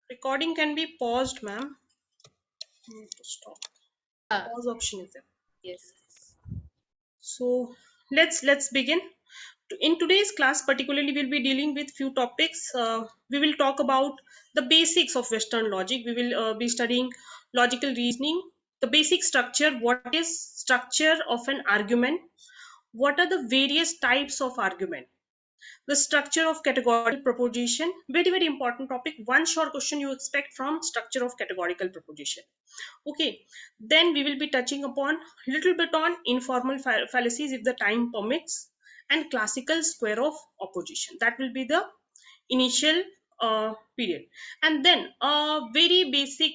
Recording can be paused, ma'am. Need to stop. Pause option is there. Yes. So let's begin. In today's class, particularly, we'll be dealing with few topics. We will talk about the basics of Western logic. We will be studying logical reasoning, the basic structure. What is structure of an argument? What are the various types of argument? The structure of categorical proposition, very important topic. One short question you expect from structure of categorical proposition. Okay, then we will be touching upon little bit on informal fallacies if the time permits, and classical square of opposition. That will be the initial period, and then very basic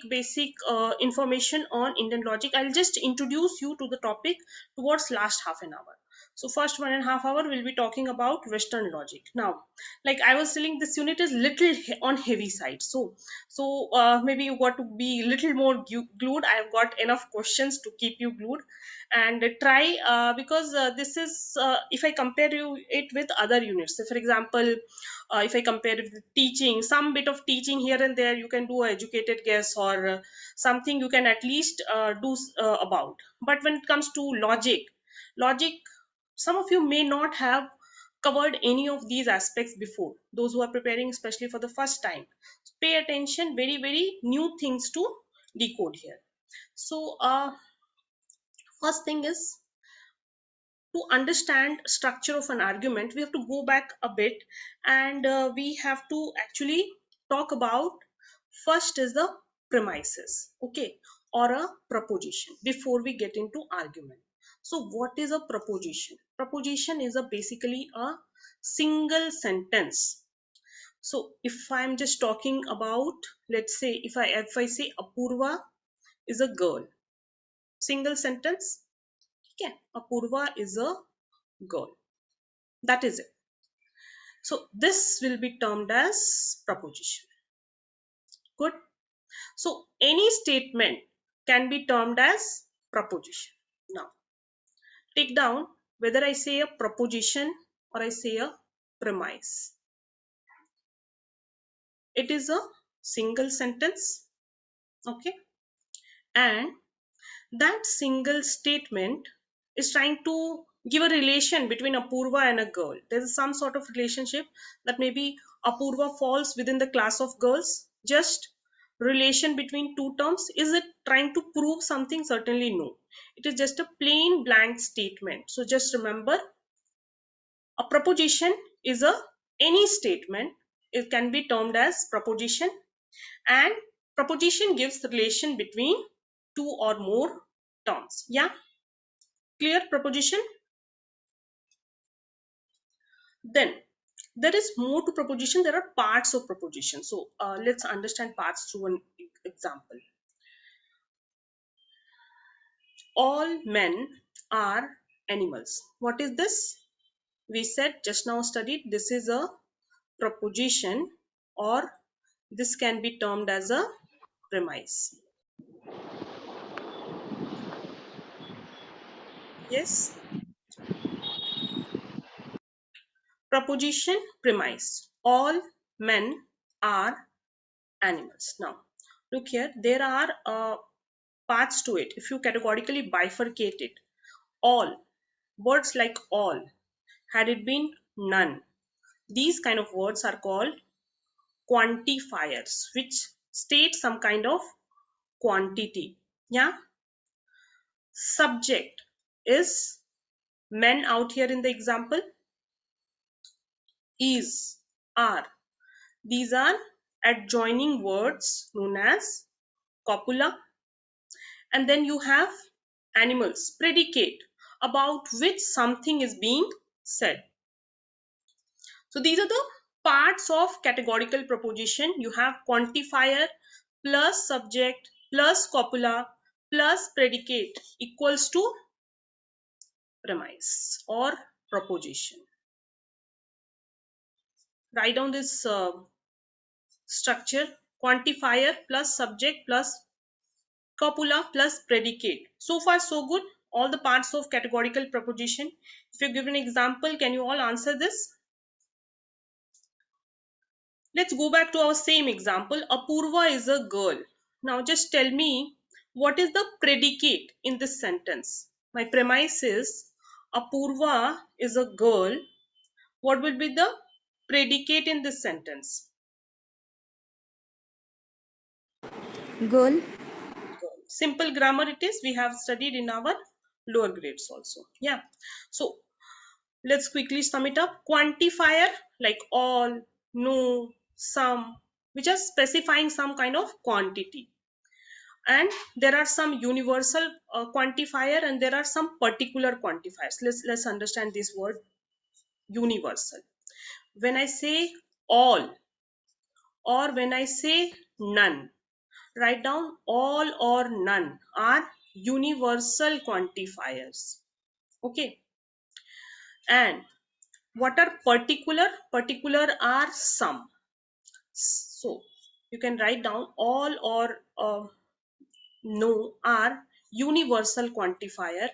information on Indian logic. I'll just introduce you to the topic towards last half an hour. So first 1.5 hours we'll be talking about Western logic. Now, like I was telling, this unit is little on heavy side, so maybe you got to be little more glued. I've got enough questions to keep you glued, and try because this is if I compare you it with other units. So for example, if I compare it with teaching, some bit of teaching here and there, you can do an educated guess, or something you can at least do about. But when it comes to logic, some of you may not have covered any of these aspects before. Those who are preparing, especially for the first time, pay attention. Very new things to decode here. So, first thing is, to understand structure of an argument, we have to go back a bit, and we have to actually talk about, first is the premises, okay, or a proposition, before we get into argument. So what is a proposition? Proposition is a basically a single sentence. So if I'm just talking about, let's say, if I say Apurva is a girl, single sentence. Okay, Apurva is a girl. That is it. So this will be termed as proposition. Good. So any statement can be termed as proposition. Now, take down whether I say a proposition or I say a premise. It is a single sentence. Okay. And that single statement is trying to give a relation between Apurva and a girl. There is some sort of relationship that maybe Apurva falls within the class of girls. Just relation between two terms. Is it trying to prove something? Certainly no. It is just a plain blank statement. So just remember, a proposition is a any statement. It can be termed as proposition, and proposition gives relation between two or more terms. Yeah, clear proposition. Then there is more to proposition. There are parts of proposition. So let's understand parts through an example. All men are animals. What is this? We said just now studied, this is a proposition, or this can be termed as a premise. Yes, proposition, premise. All men are animals. Now look here, there are parts to it. If you categorically bifurcate it, all, words like all, had it been none, these kind of words are called quantifiers, which state some kind of quantity. Yeah, subject is men out here in the example, is, are. These are adjoining words known as copula. And then you have animals, predicate, about which something is being said. So these are the parts of categorical proposition. You have quantifier plus subject plus copula plus predicate equals to premise or proposition. Write down this structure: quantifier plus subject plus copula plus predicate. So far so good. All the parts of categorical proposition. If you give an example, can you all answer this? Let's go back to our same example. Apurva is a girl. Now just tell me what is the predicate in this sentence. My premise is Apurva is a girl. What will be the predicate in this sentence? Girl. Simple grammar it is. We have studied in our lower grades also. Yeah. So let's quickly sum it up. Quantifier like all, no, some, which are specifying some kind of quantity. And there are some universal quantifier and there are some particular quantifiers. Let's understand this word universal. When I say all or when I say none, write down all or none are universal quantifiers. Okay. And what are particular? Particular are some. So you can write down all or no are universal quantifier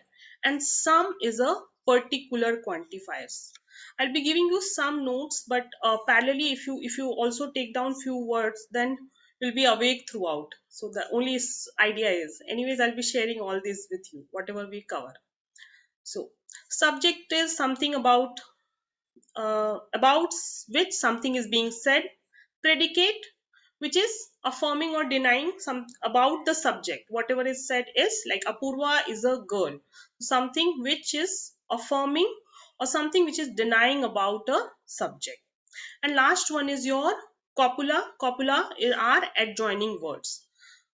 and some is a particular quantifiers. I'll be giving you some notes, but parallelly if you also take down few words, then you'll be awake throughout. So the only idea is, anyways, I'll be sharing all this with you, whatever we cover. So subject is something about which something is being said. Predicate, which is affirming or denying some about the subject. Whatever is said is like Apurva is a girl. Something which is affirming or something which is denying about a subject. And last one is your copula. Copula are adjoining words.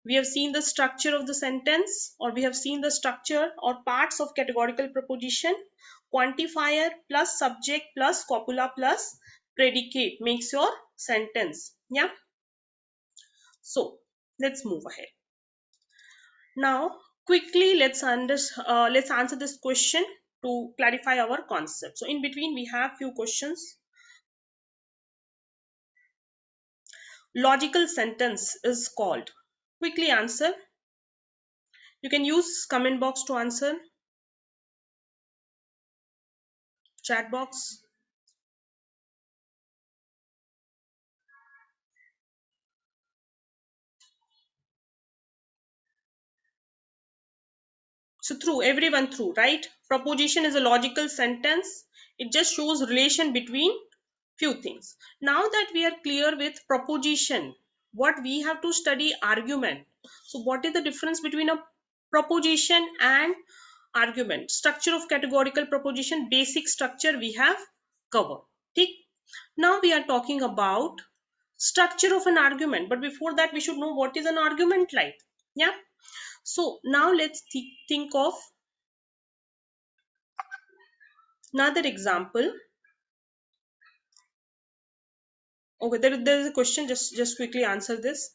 We have seen the structure of the sentence, or we have seen the structure or parts of categorical proposition. Quantifier plus subject plus copula plus predicate makes your sentence. Yeah. So let's move ahead. Now quickly let's answer this question to clarify our concept. So in between we have few questions. Logical sentence is called. Quickly answer. You can use comment box to answer. Chat box. So through, everyone through, right? Proposition is a logical sentence. It just shows relation between few things. Now that we are clear with proposition, what we have to study argument. So what is the difference between a proposition and argument? Structure of categorical proposition, basic structure we have covered. Okay? Now we are talking about structure of an argument, but before that we should know what is an argument like. Yeah. So now let's think of another example. Okay, there is a question. Just quickly answer this.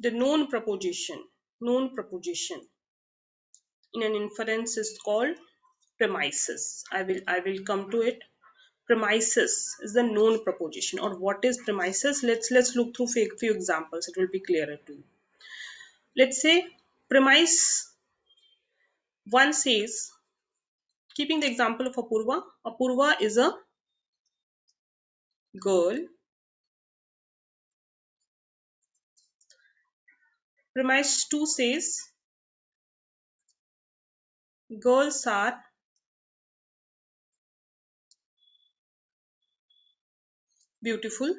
The known proposition in an inference is called premises. I will come to it. Premises is the known proposition. Or what is premises? Let's look through few examples. It will be clearer to you. Let's say premise one says, keeping the example of Apurva. Apurva is a girl. Premise 2 says girls are beautiful.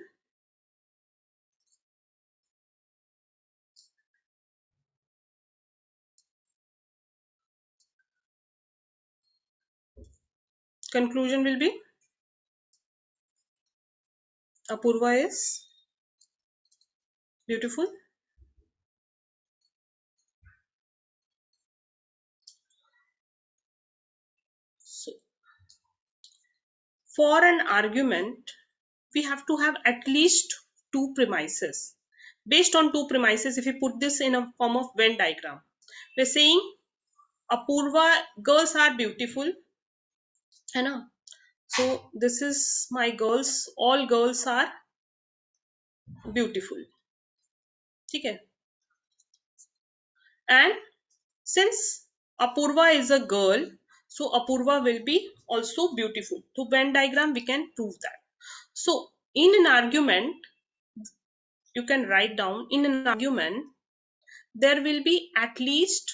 Conclusion will be Apurva is beautiful. So for an argument, we have to have at least two premises. Based on two premises, if we put this in a form of Venn diagram, we're saying Apurva, girls are beautiful, है ना? So this is my girls, all girls are beautiful, ठीक है? And since Apurva is a girl, so Apurva will be also beautiful. So Venn diagram we can prove that. So in an argument, you can write down, in an argument there will be at least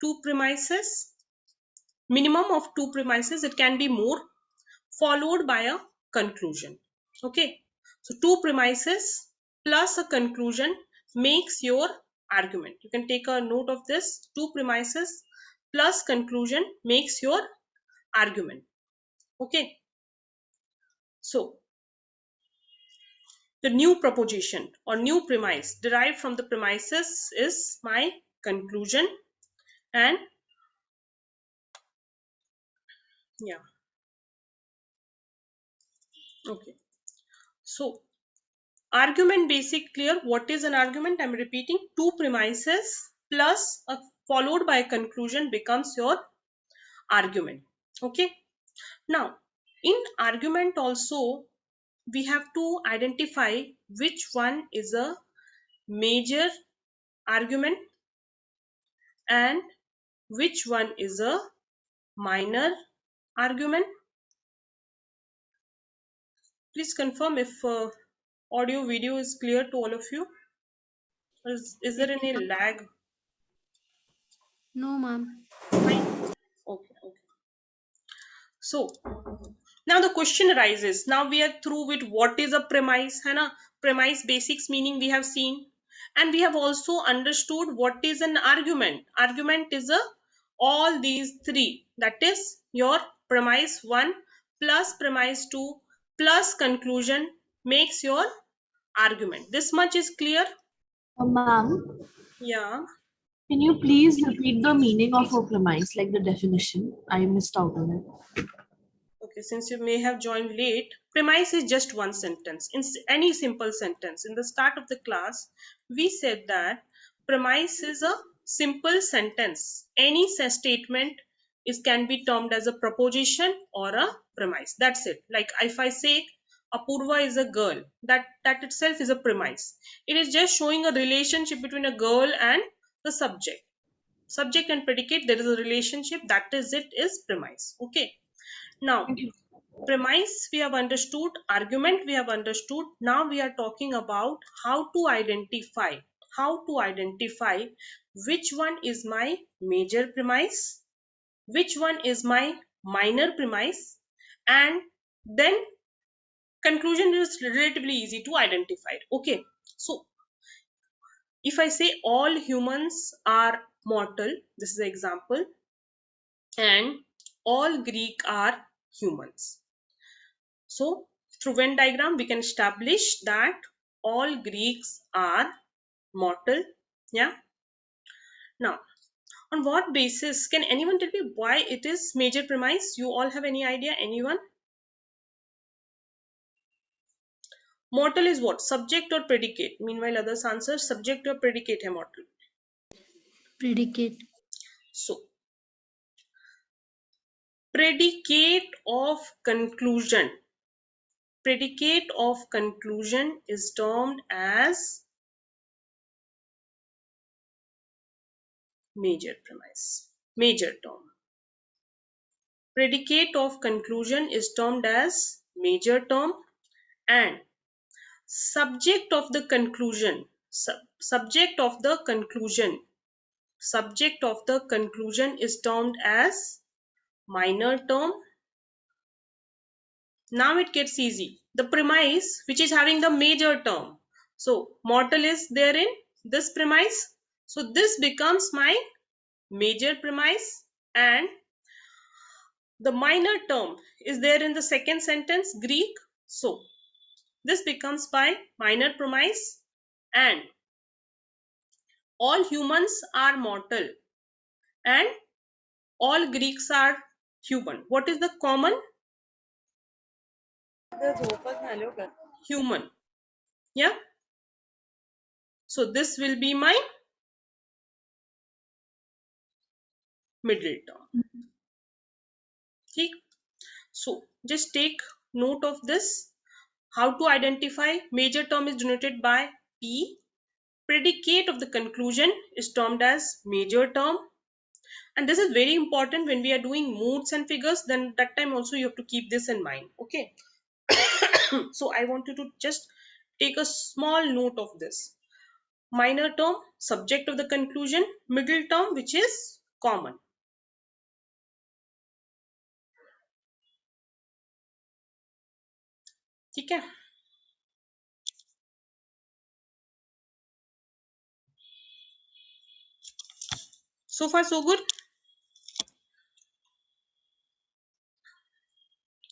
two premises, minimum of two premises, it can be more, followed by a conclusion. Okay, so two premises plus a conclusion makes your argument. You can take a note of this. Two premises plus conclusion makes your argument. Okay, so the new proposition or new premise derived from the premises is my conclusion. And yeah, okay, so argument basic clear. What is an argument? I'm repeating, two premises plus a followed by a conclusion becomes your argument. Okay, now in argument also we have to identify which one is a major argument and which one is a minor argument. Please confirm if audio video is clear to all of you. Is Yes, there any ma'am. lag? No, ma'am. Fine. Okay, okay. So now the question arises. Now we are through with what is a premise, है ना? Premise basics meaning we have seen, and we have also understood what is an argument. Argument is a all these three. That is your premise one plus premise two plus conclusion makes your argument. This much is clear. Ma'am, Yeah. can you please repeat the meaning of a premise, like the definition? I missed out on it. Okay, since you may have joined late, premise is just one sentence. In any simple sentence. In the start of the class, we said that premise is a simple sentence. Any statement is can be termed as a proposition or a premise. That's it. Like if I say Apurva is a girl, that itself is a premise. It is just showing a relationship between a girl and the subject. Subject and predicate, there is a relationship. That is it, is premise. Okay. Now, Thank you. premise we have understood, argument we have understood. Now we are talking about how to identify which one is my major premise, which one is my minor premise, and then conclusion is relatively easy to identify. Okay, so if I say all humans are mortal, this is the example, and all Greek are humans. So through Venn diagram, we can establish that all Greeks are mortal. Yeah. Now, on what basis? Can anyone tell me why it is major premise? You all have any idea? Anyone? Mortal is what? Subject or predicate? Meanwhile, others answer subject or predicate hai mortal. Predicate. So, predicate of conclusion. Predicate of conclusion is termed as major premise. Major term. Predicate of conclusion is termed as major term, and subject of the conclusion, subject of the conclusion, subject of the conclusion is termed as minor term. Now it gets easy. The premise which is having the major term. So mortal is there in this premise. So this becomes my major premise, and the minor term is there in the second sentence, Greek. So this becomes by minor premise, and all humans are mortal and all Greeks are human. What is the common? Human. Yeah. So this will be my middle term. ठीक. So just take note of this. How to identify major term is denoted by P. Predicate of the conclusion is termed as major term. And this is very important when we are doing moods and figures, then that time also you have to keep this in mind. Okay. So I want you to just take a small note of this. Minor term, subject of the conclusion, middle term, which is common. ठीक है. So far so good.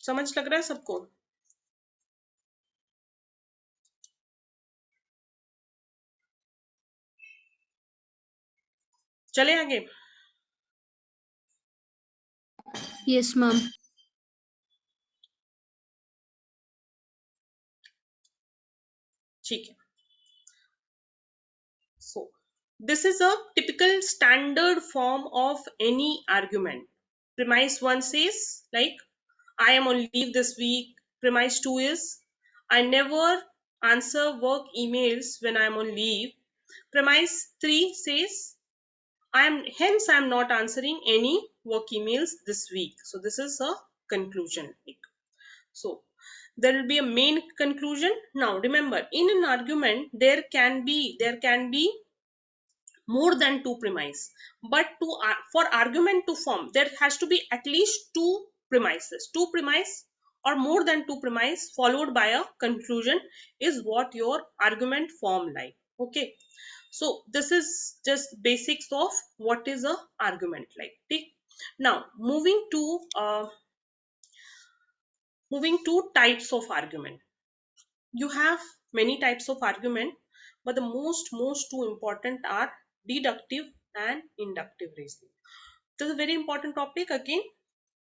समझ लग रहा है सबको? चले आगे. Yes, ma'am. ठीक है. So this is a typical standard form of any argument. Premise 1 says like I am on leave this week. Premise 2 is I never answer work emails when I am on leave. Premise 3 says I am not answering any work emails this week. So this is a conclusion. So there will be a main conclusion. Now remember, in an argument there can be more than two premise, but for argument to form there has to be at least two premise or more than two premise followed by a conclusion is what your argument form like. Okay. So this is just basics of what is a argument like. Okay? Now moving to types of argument. You have many types of argument, but the most two important are deductive and inductive reasoning. This is a very important topic. Again,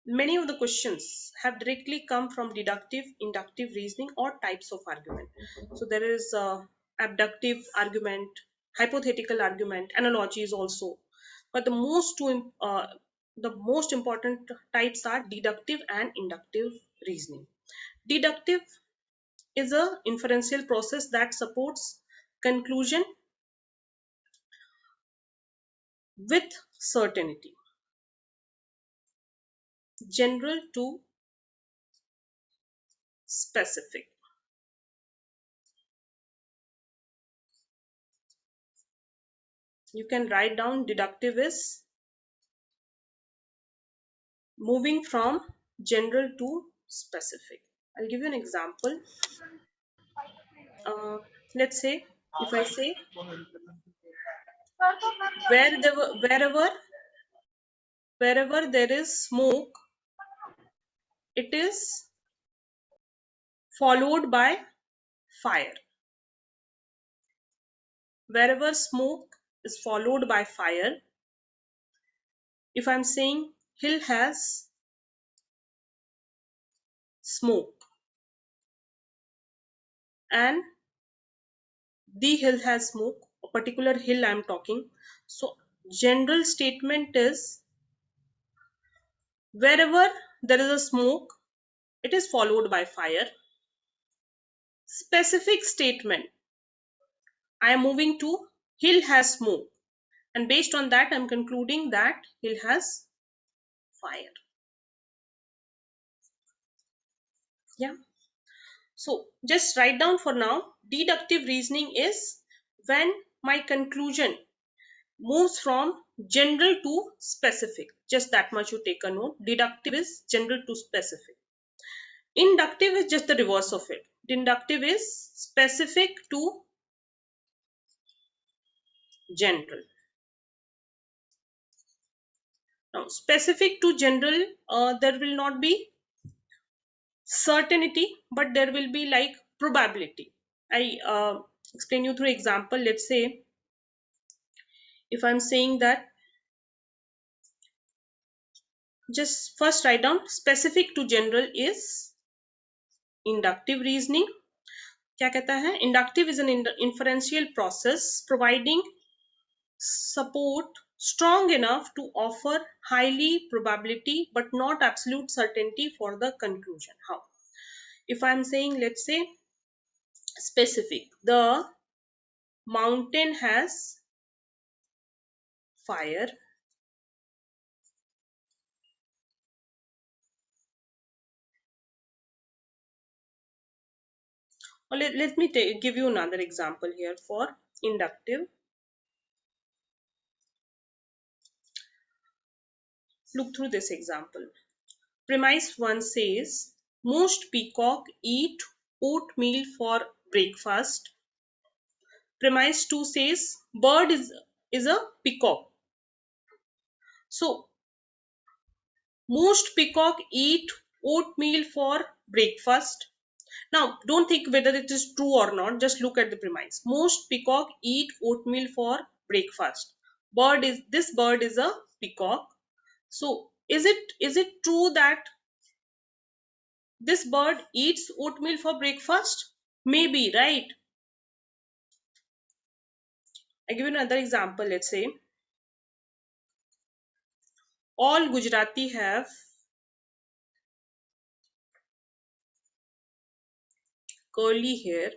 many of the questions have directly come from deductive, inductive reasoning or types of argument. So there is abductive argument, hypothetical argument, analogies also. But the most important types are deductive and inductive reasoning. Deductive is a inferential process that supports conclusion with certainty. General to specific. You can write down deductive is moving from general to specific. I'll give you an example. Let's say if I say wherever there is smoke, it is followed by fire. Wherever smoke is followed by fire, if I'm saying hill has smoke and the hill has smoke, a particular hill I'm talking. So general statement is wherever there is a smoke, it is followed by fire. Specific statement, I am moving to hill has smoke, and based on that I'm concluding that hill has fire. Yeah. So just write down for now. Deductive reasoning is when my conclusion moves from general to specific. Just that much you take a note. Deductive is general to specific. Inductive is just the reverse of it. Inductive is specific to general. Now, specific to general, there will not be certainty, but there will be like probability. I explain you through example. Let's say if I'm saying that, just first write down specific to general is inductive reasoning. क्या कहता है? Inductive is an inferential process providing support strong enough to offer highly probability but not absolute certainty for the conclusion. How? If I'm saying, let's say, specific, the mountain has fire, or let me give you another example here for inductive. Look through this example. Premise 1 says most peacock eat oatmeal for breakfast. Premise 2 says bird is a peacock. So most peacock eat oatmeal for breakfast. Now don't think whether it is true or not, just look at the premise. Most peacock eat oatmeal for breakfast. This bird is a peacock. So is it true that this bird eats oatmeal for breakfast? Maybe, right? I give you another example. Let's say all Gujarati have curly hair,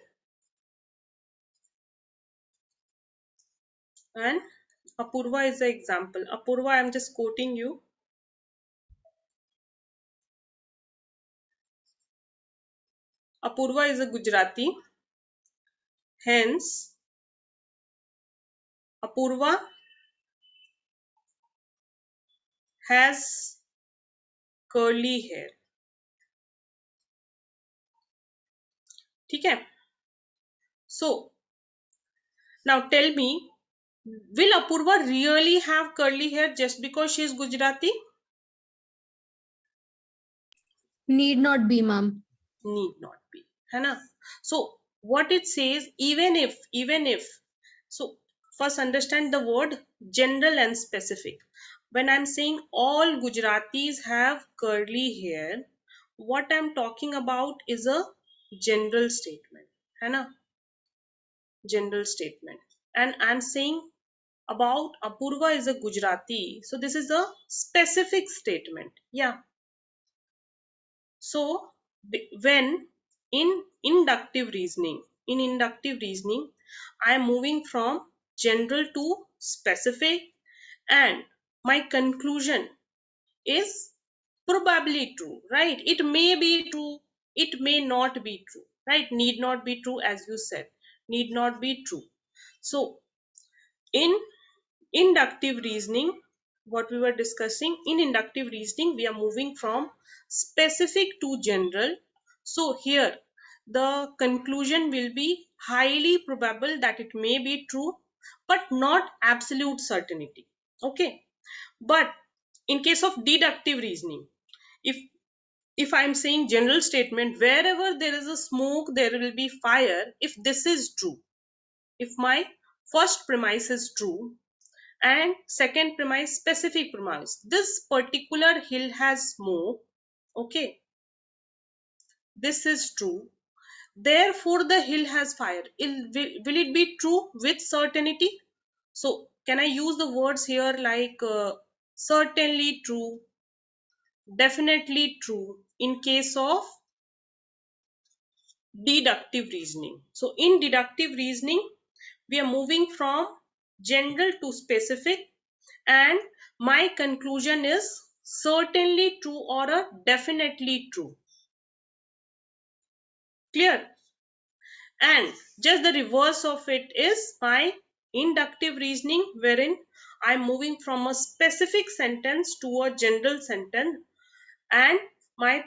and Apurva is the example. Apurva, I'm just quoting you. Apurva is a Gujarati. Hence, Apurva has curly hair. ठीक है? So now tell me, will Apurva really have curly hair just because she is Gujarati? Need not be, ma'am. Need not be, है ना? So what it says, even if, so first understand the word general and specific. When I'm saying all Gujaratis have curly hair, what I'm talking about is a general statement, है ना? General statement. And I'm saying about Apurva is a Gujarati, so this is a specific statement. Yeah. So when in inductive reasoning, I am moving from general to specific, and my conclusion is probably true, right? It may be true, it may not be true, right? Need not be true, as you said, need not be true. So in inductive reasoning, what we were discussing, in inductive reasoning we are moving from specific to general. So here the conclusion will be highly probable that it may be true but not absolute certainty. Okay, but in case of deductive reasoning, if I'm saying general statement, wherever there is a smoke there will be fire, if this is true, if my first premise is true and second premise specific premise, this particular hill has smoke, okay, this is true, therefore the hill has fire, will it be true with certainty? So can I use the words here like certainly true, definitely true in case of deductive reasoning? So in deductive reasoning we are moving from general to specific, and my conclusion is certainly true or a definitely true. Clear? And just the reverse of it is my inductive reasoning, wherein I'm moving from a specific sentence to a general sentence, and my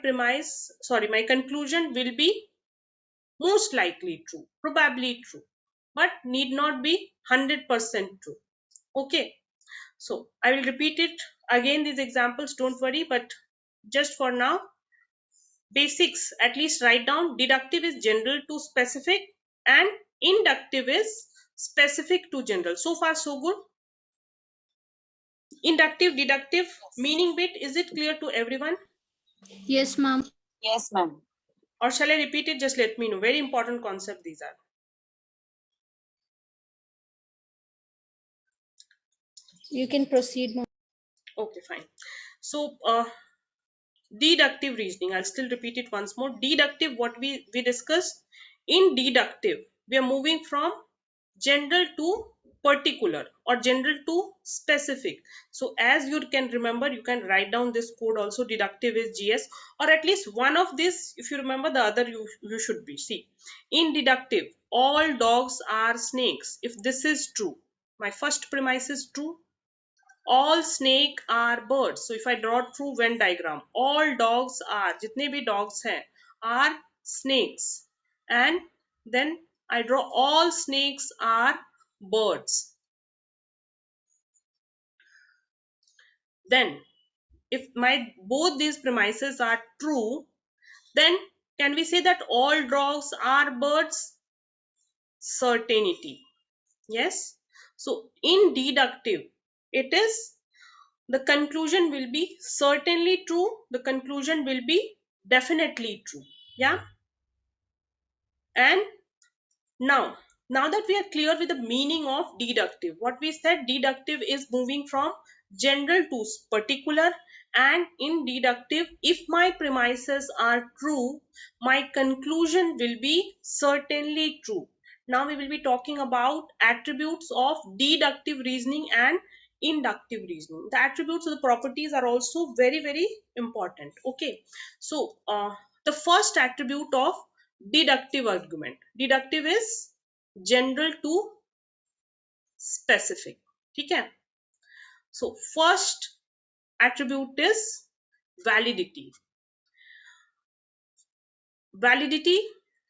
conclusion will be most likely true, probably true, but need not be 100% true. Okay. So I will repeat it again, these examples, don't worry, but just for now, basics at least write down. Deductive is general to specific and inductive is specific to general. So far so good. Inductive, deductive, meaning bit, is it clear to everyone? Yes, ma'am. Yes, ma'am. Or shall I repeat it? Just let me know. Very important concept these are. You can proceed, ma'am. Okay, fine. So deductive reasoning, I'll still repeat it once more. Deductive, what we discussed in deductive, we are moving from general to particular or general to specific. So as you can remember, you can write down this code also. Deductive is GS, or at least one of this. If you remember, the other you should be. See, in deductive, all dogs are snakes. If this is true, my first premise is true. All snake are birds. So if I draw true Venn diagram, all dogs are, जितने भी dogs हैं, are snakes. And then I draw all snakes are birds. Then if my both these premises are true, then can we say that all dogs are birds? Certainty. Yes. So in deductive, it is the conclusion will be certainly true. The conclusion will be definitely true. Yeah. And now, that we are clear with the meaning of deductive, what we said, deductive is moving from general to particular. And in deductive, if my premises are true, my conclusion will be certainly true. Now we will be talking about attributes of deductive reasoning and inductive reasoning. The attributes of the properties are also very, very important. Okay. So the first attribute of deductive argument. Deductive is general to specific. ठीक है? So first attribute is validity. Validity,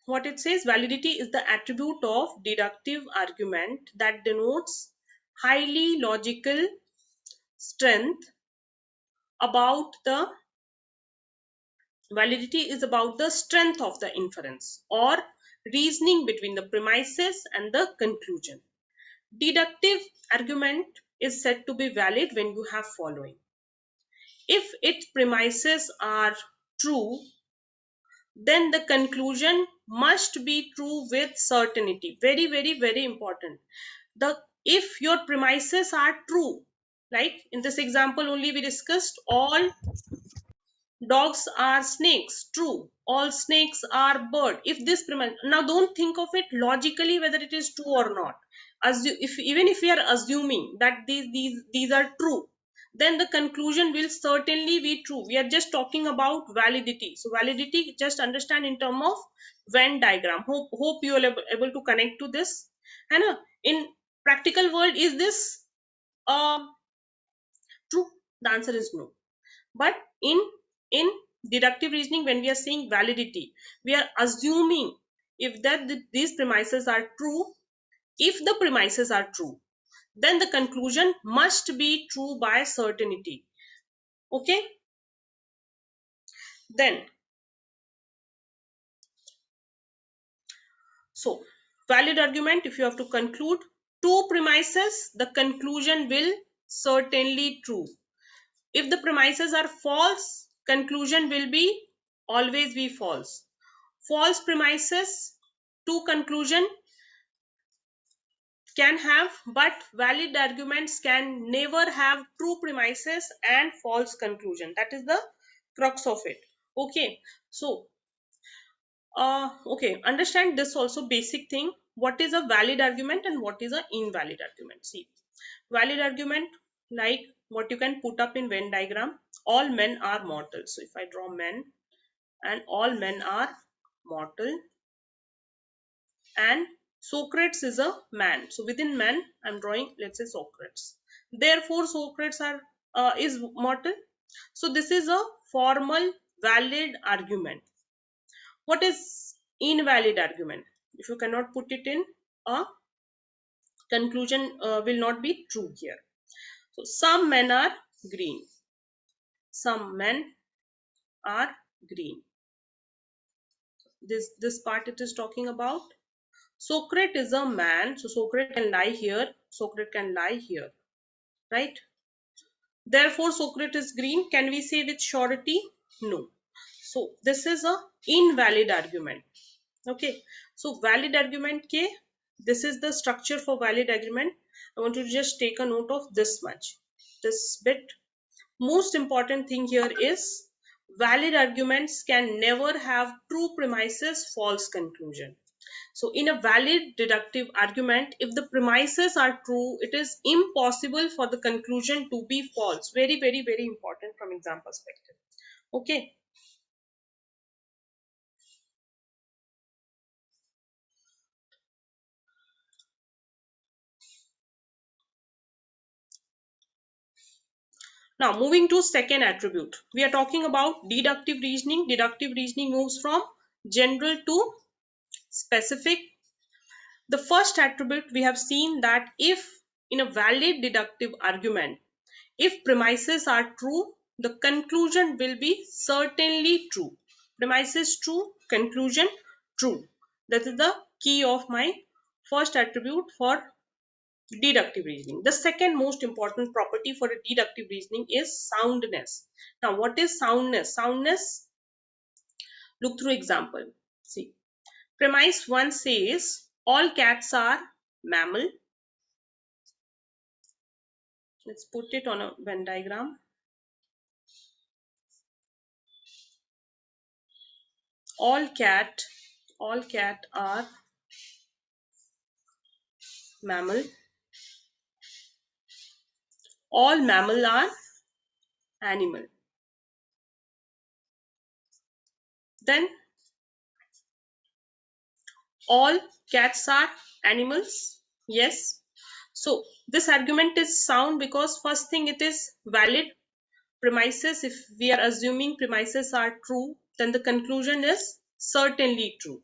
what it says, validity is the attribute of deductive argument that denotes highly logical strength about the validity is about the strength of the inference or reasoning between the premises and the conclusion. Deductive argument is said to be valid when you have following. If its premises are true, then the conclusion must be true with certainty. Very, very, very important. If your premises are true, like in this example only we discussed, all dogs are snakes, true. All snakes are bird. If this premise, now don't think of it logically whether it is true or not. Even if we are assuming that these are true, then the conclusion will certainly be true. We are just talking about validity. So validity, just understand in terms of Venn diagram. Hope you are able to connect to this. And in practical world, is this uh, true? The answer is no. But in deductive reasoning, when we are saying validity, we are assuming if these premises are true. If the premises are true, then the conclusion must be true by certainty. Okay. Then so valid argument, if you have to conclude two premises, the conclusion will certainly true. If the premises are false, conclusion will be always be false. False premises to conclusion can have, but valid arguments can never have true premises and false conclusion. That is the crux of it. Okay. So okay, understand this also basic thing. What is a valid argument and what is an invalid argument? See, valid argument, like what you can put up in Venn diagram, all men are mortal. So if I draw men, and all men are mortal, and Socrates is a man. So within man, I'm drawing, let's say, Socrates. Therefore, Socrates is mortal. So this is a formal valid argument. What is invalid argument? If you cannot put it in, a conclusion will not be true here. So some men are green. Some men are green. This part it is talking about. Socrates is a man, so Socrates can lie here, Socrates can lie here, right? Therefore, Socrates is green. Can we say with surety? No. So this is a invalid argument. Okay. So valid argument ke, this is the structure for valid argument. I want you to just take a note of this much, this bit. Most important thing here is valid arguments can never have true premises, false conclusion. So in a valid deductive argument, if the premises are true, it is impossible for the conclusion to be false. Very, very, very important from exam perspective. Okay. Now moving to second attribute. We are talking about deductive reasoning. Deductive reasoning moves from general to specific. The first attribute we have seen that if in a valid deductive argument, if premises are true, the conclusion will be certainly true. Premises true, conclusion true. That is the key of my first attribute for deductive reasoning. The second most important property for a deductive reasoning is soundness. Now, what is soundness? Soundness, look through example. See, premise 1 says all cats are mammal. Let's put it on a Venn diagram. All cat are mammal. All mammal are animal. Then all cats are animals. Yes. So this argument is sound because first thing, it is valid premises. If we are assuming premises are true, then the conclusion is certainly true.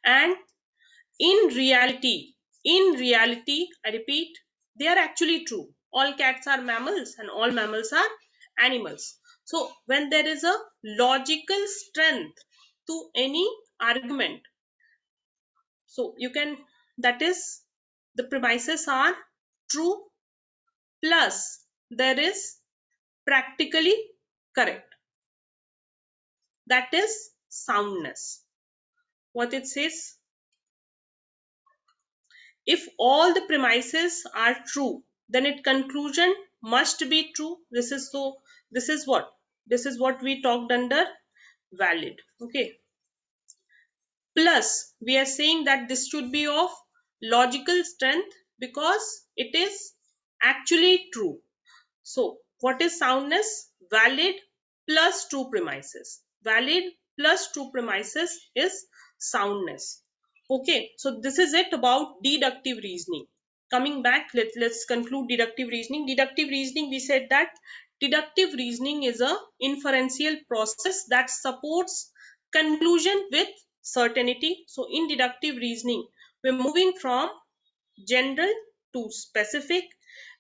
And in reality, I repeat, they are actually true. All cats are mammals and all mammals are animals. So when there is a logical strength to any argument, so you can, that is, the premises are true plus there is practically correct. That is soundness. What it says, if all the premises are true, then its conclusion must be true. This is what we talked under valid. Okay. Plus we are saying that this should be of logical strength because it is actually true. So what is soundness? Valid plus true premises. Valid plus true premises is soundness. Okay, so this is it about deductive reasoning. Coming back, let's conclude deductive reasoning. Deductive reasoning, we said that deductive reasoning is a inferential process that supports conclusion with certainty. So in deductive reasoning, we're moving from general to specific,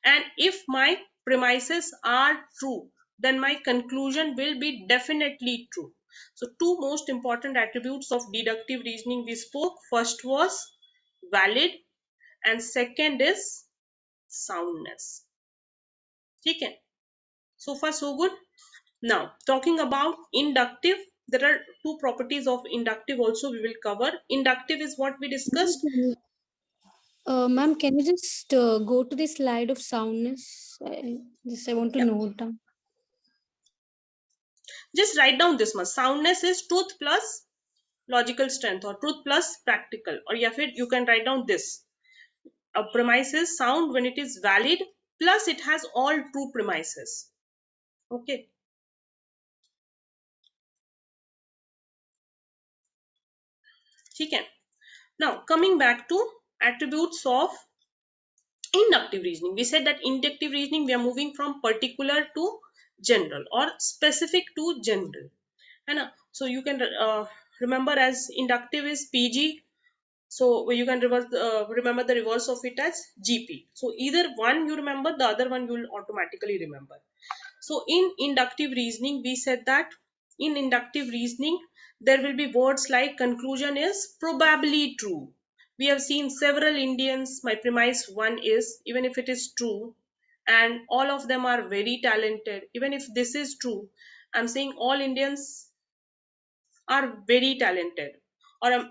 and if my premises are true, then my conclusion will be definitely true. So two most important attributes of deductive reasoning we spoke. First was valid and second is soundness. Okay, so far so good. Now talking about inductive, there are two properties of inductive also we will cover. Inductive is what we discussed. Ma'am, can you just go to the slide of soundness? I want to Yeah, note down. just write down this much. Soundness is truth plus logical strength or truth plus practical, or you can write down this. A premise is sound when it is valid plus it has all true premises. Okay. Okay. Now coming back to attributes of inductive reasoning. We said that inductive reasoning, we are moving from particular to general or specific to general. And so you can remember as inductive is PG. So you can remember the reverse of it as GP. So either one you remember, the other one you will automatically remember. So in inductive reasoning, we said that in inductive reasoning, there will be words like conclusion is probably true. We have seen several Indians, my premise one is, even if it is true, and all of them are very talented, even if this is true, I'm saying all Indians are very talented, or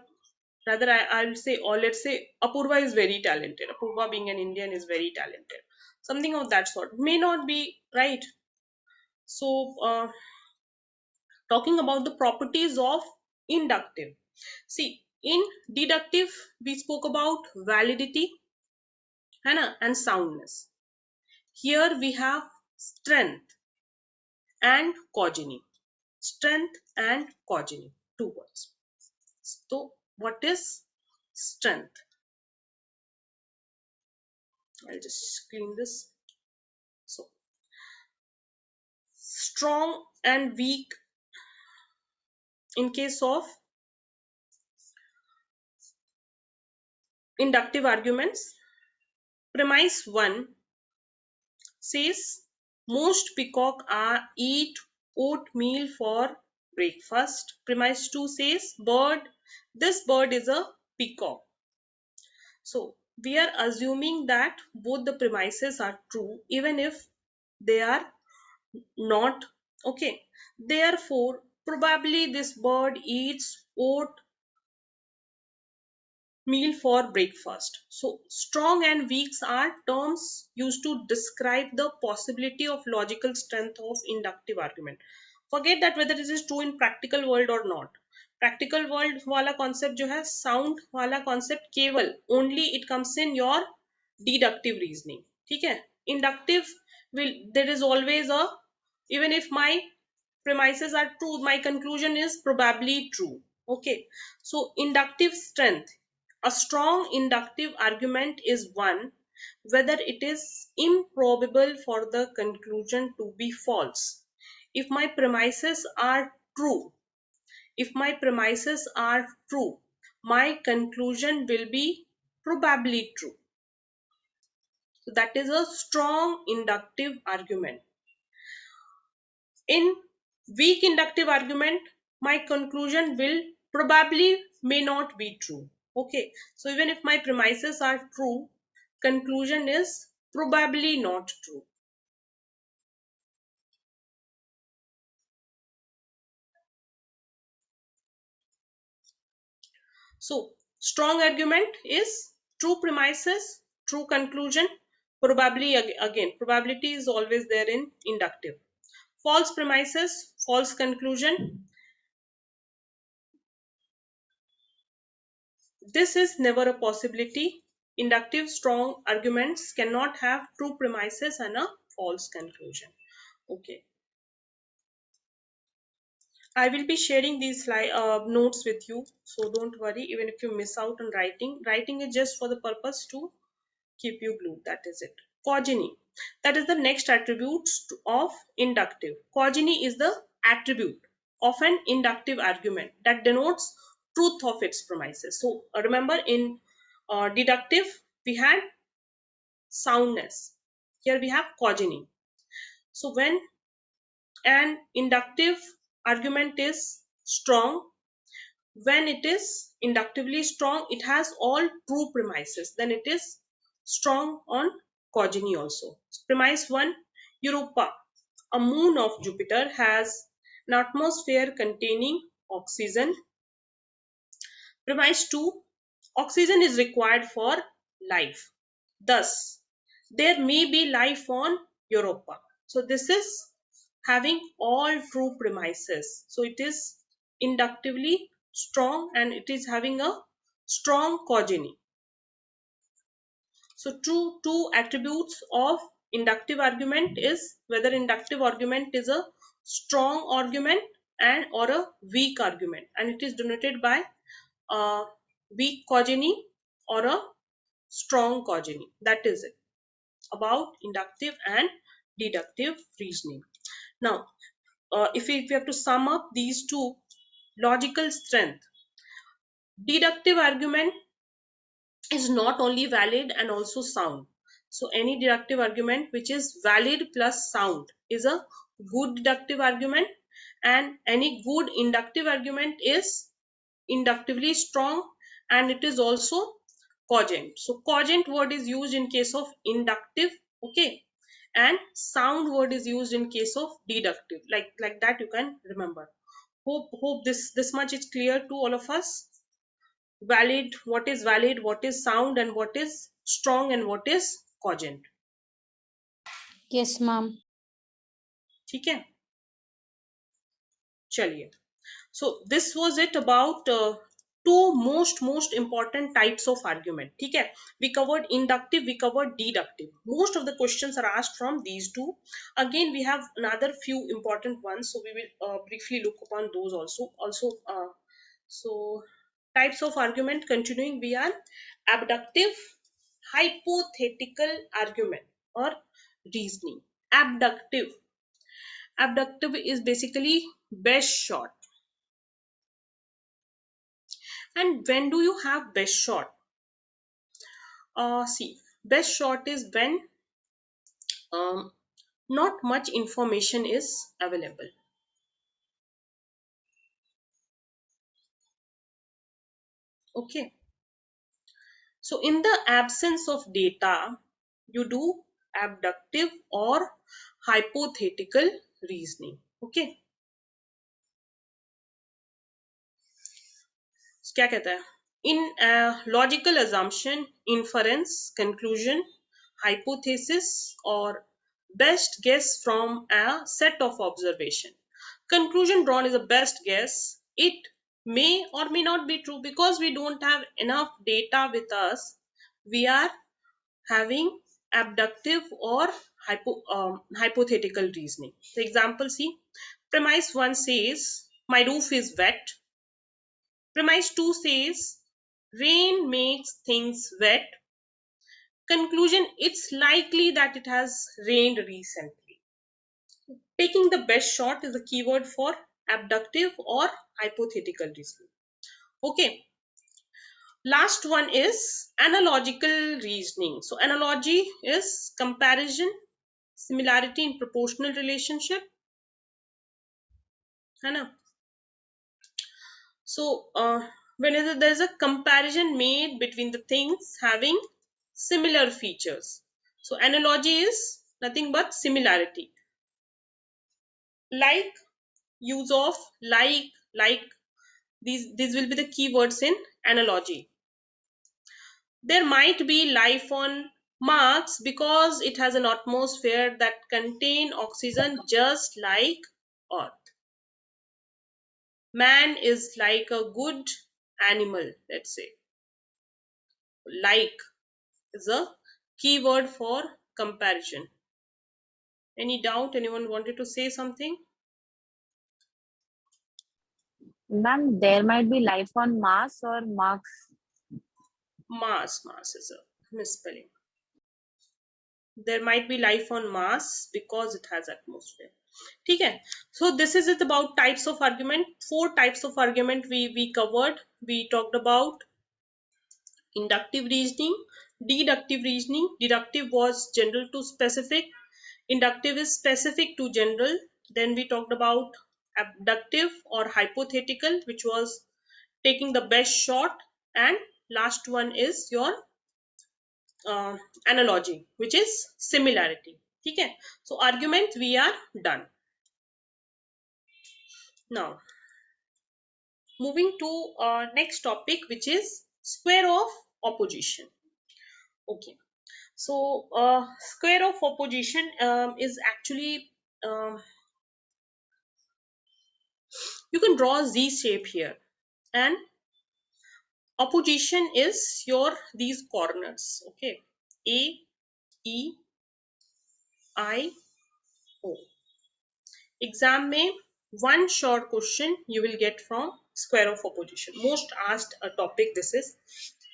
rather I'll say, or let's say Apurva is very talented. Apurva being an Indian is very talented. Something of that sort may not be right. So talking about the properties of inductive. See, in deductive, we spoke about validity and soundness. Here we have strength and cogeny. Strength and cogeny, two words. So, what is strength? I'll just clean this. So, strong and weak in case of inductive arguments. Premise 1 says most peacock eat oatmeal for breakfast. Premise 2 says this bird is a peacock. So we are assuming that both the premises are true even if they are not. Okay, therefore probably this bird eats oat meal for breakfast. So strong and weak are terms used to describe the possibility of logical strength of inductive argument. Forget that whether it is true in practical world or not. Practical world वाला concept जो है, sound वाला concept केवल only it comes in your deductive reasoning. ठीक है? Inductive will, there is always a, even if my premises are true, my conclusion is probably true. Okay, so inductive strength. A strong inductive argument is one whether it is improbable for the conclusion to be false. If my premises are true, if my premises are true, my conclusion will be probably true. So that is a strong inductive argument. In weak inductive argument, my conclusion will probably may not be true. Okay, so even if my premises are true, conclusion is probably not true. So strong argument is true premises, true conclusion. Probably, again, probability is always there in inductive. False premises, false conclusion. This is never a possibility. Inductive strong arguments cannot have true premises and a false conclusion. Okay. I will be sharing these notes with you, so don't worry even if you miss out on writing. Writing is just for the purpose to keep you glued. That is it. Cogeny. That is the next attribute of inductive. Cogeny is the attribute of an inductive argument that denotes truth of its premises. So remember in deductive we had soundness. Here we have cogeny. So when an inductive argument is strong, when it is inductively strong, it has all true premises, then it is strong on cogeny also. Premise 1, Europa, a moon of Jupiter, has an atmosphere containing oxygen. Premise 2, oxygen is required for life. Thus, there may be life on Europa. So this is having all true premises. So it is inductively strong and it is having a strong cogeny. So two attributes of inductive argument is whether inductive argument is a strong argument and or a weak argument, and it is denoted by a weak cogeny or a strong cogeny. That is it about inductive and deductive reasoning. Now, if we have to sum up these two, logical strength, deductive argument is not only valid and also sound. So any deductive argument which is valid plus sound is a good deductive argument, and any good inductive argument is inductively strong and it is also cogent. So cogent word is used in case of inductive, okay, and sound word is used in case of deductive. Like that you can remember. Hope this much is clear to all of us. valid, what is sound, and what is strong, and what is cogent. Yes, ma'am. ठीक है, चलिए. So this was it about two most important types of argument. ठीक है, we covered inductive, we covered deductive. Most of the questions are asked from these two. Again, we have another few important ones, so we will briefly look upon those also. So types of argument, continuing, we are abductive, hypothetical argument, or reasoning. Abductive is basically best shot. And when do you have best shot? See, best shot is when um, not much information is available. Okay. So in the absence of data, you do abductive or hypothetical reasoning. Okay. क्या कहता है? In logical assumption, inference, conclusion, hypothesis, or best guess from a set of observation. Conclusion drawn is a best guess. It may or may not be true because we don't have enough data with us. We are having abductive or hypothetical reasoning. The example, see, premise 1 says my roof is wet. Premise 2 says rain makes things wet. Conclusion, it's likely that it has rained recently. Taking the best shot is the keyword for abductive or hypothetical reasoning. Okay. Last one is analogical reasoning. So analogy is comparison, similarity in proportional relationship. है ना? So whenever there is a comparison made between the things having similar features. So analogy is nothing but similarity. Like, use of, like, these will be the keywords in analogy. There might be life on Mars because it has an atmosphere that contain oxygen just like Earth. Man is like a good animal, let's say. Like is a keyword for comparison. Any doubt? Anyone wanted to say something? Ma'am, there might be life on Mars or Mars. Mars is a misspelling. There might be life on Mars because it has atmosphere. ठीक है. So this is it about types of argument. 4 types of argument we covered. We talked about inductive reasoning, deductive reasoning. Deductive was general to specific. Inductive is specific to general. Then we talked about abductive or hypothetical, which was taking the best shot. And last one is your analogy, which is similarity. Okay. So argument, we are done. Now moving to next topic, which is square of opposition. Okay. So square of opposition is actually you can draw a Z shape here, and opposition is your these corners. Okay, A, E, I, O. Exam में one short question you will get from square of opposition. Most asked topic this is.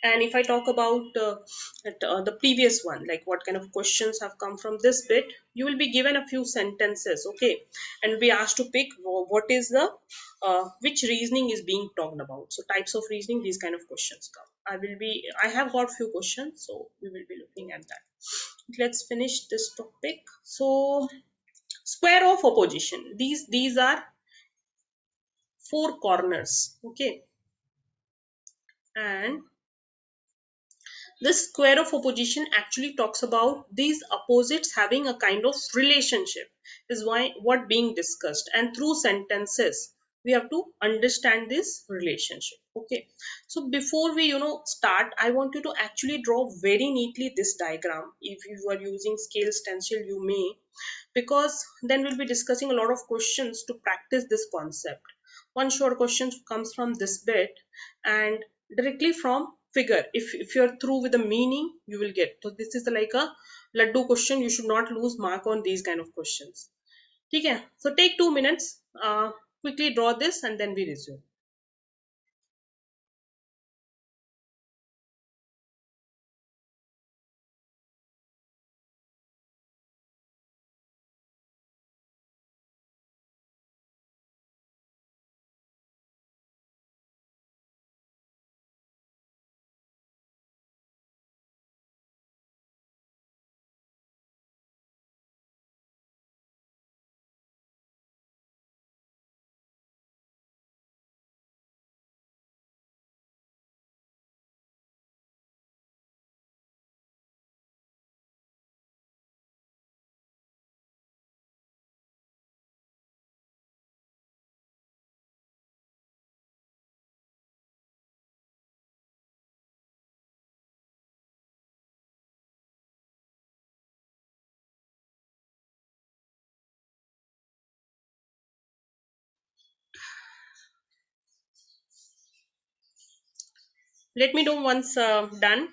And if I talk about the previous one, like what kind of questions have come from this bit, you will be given a few sentences, okay, and be asked to pick what is the which reasoning is being talked about. So types of reasoning, these kind of questions come. I have got few questions, so we will be looking at that. Let's finish this topic. So square of opposition, these are 4 corners, okay, and this square of opposition actually talks about these opposites having a kind of relationship is why what being discussed, and through sentences We have to understand this relationship. Okay, so before we start, I want you to actually draw very neatly this diagram. If you are using scale stencil, you may, because then we'll be discussing a lot of questions to practice this concept. One short question comes from this bit and directly from figure. If you're through with the meaning, you will get. So this is like a laddu question. You should not lose mark on these kind of questions. Okay, so take 2 minutes, quickly draw this and then we resume. Let me know once done.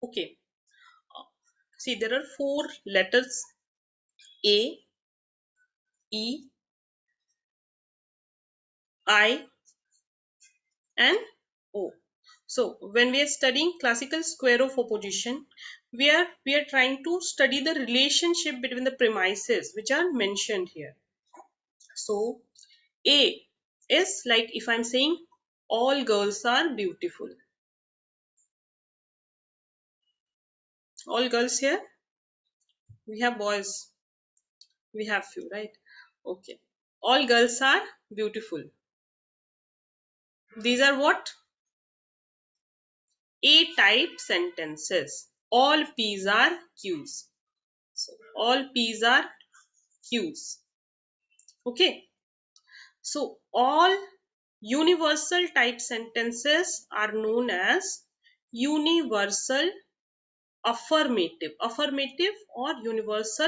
Okay, see, there are four letters: A, E, I and O. So when we are studying classical square of opposition, we are trying to study the relationship between the premises which are mentioned here. So A is like if I'm saying all girls are beautiful. All girls here, we have boys, we have few, right? Okay. All girls are beautiful. These are what? A type sentences. All P's are Q's. So all P's are Q's. Okay. So all universal type sentences are known as universal affirmative. Affirmative or universal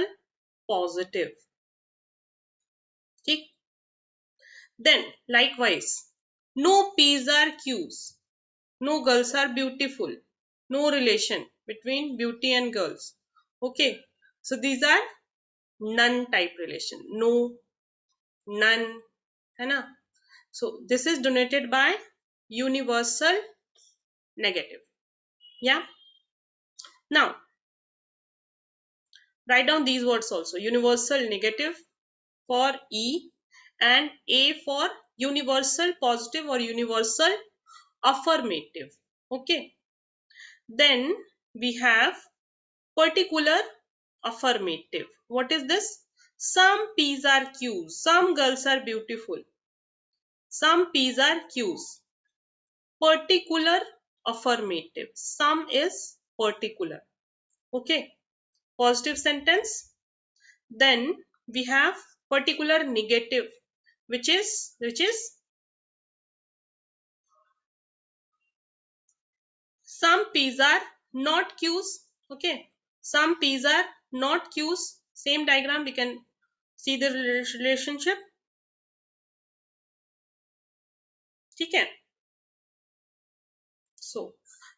positive. Okay. Then likewise, no P's are Q's. No girls are beautiful. No relation between beauty and girls. Okay. So these are none type relation. No, none. है ना? So this is denoted by universal negative. Yeah. Now write down these words also. Universal negative for E and A for universal positive or universal affirmative. Okay. Then we have particular affirmative. What is this? Some P's are Q's. Some girls are beautiful. Some P's are Q's. particular affirmative. Some is particular. Okay, positive sentence. Then we have particular negative, which is some P's are not Q's. Okay, some P's are not Q's. Same diagram, we can see the relationship. Okay, so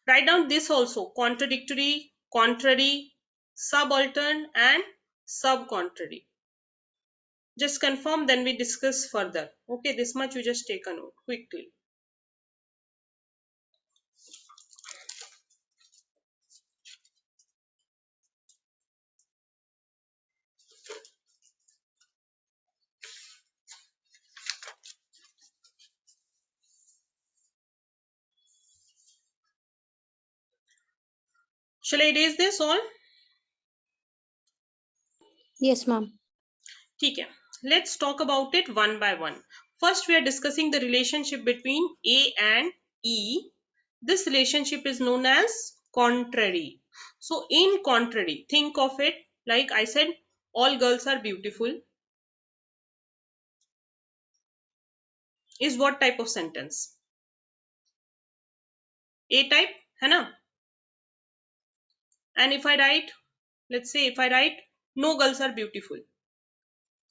write down this also: contradictory, contrary, subaltern, and subcontrary. Just confirm, then we discuss further. Okay, this much you just take a note quickly. Shall I erase this all? Yes, ma'am. ठीक है, let's talk about it one by one. First, we are discussing the relationship between A and E. This relationship is known as contrary. So in contrary, think of it like I said, all girls are beautiful is what type of sentence? A type, है ना? And if I write, let's say if I write no girls are beautiful,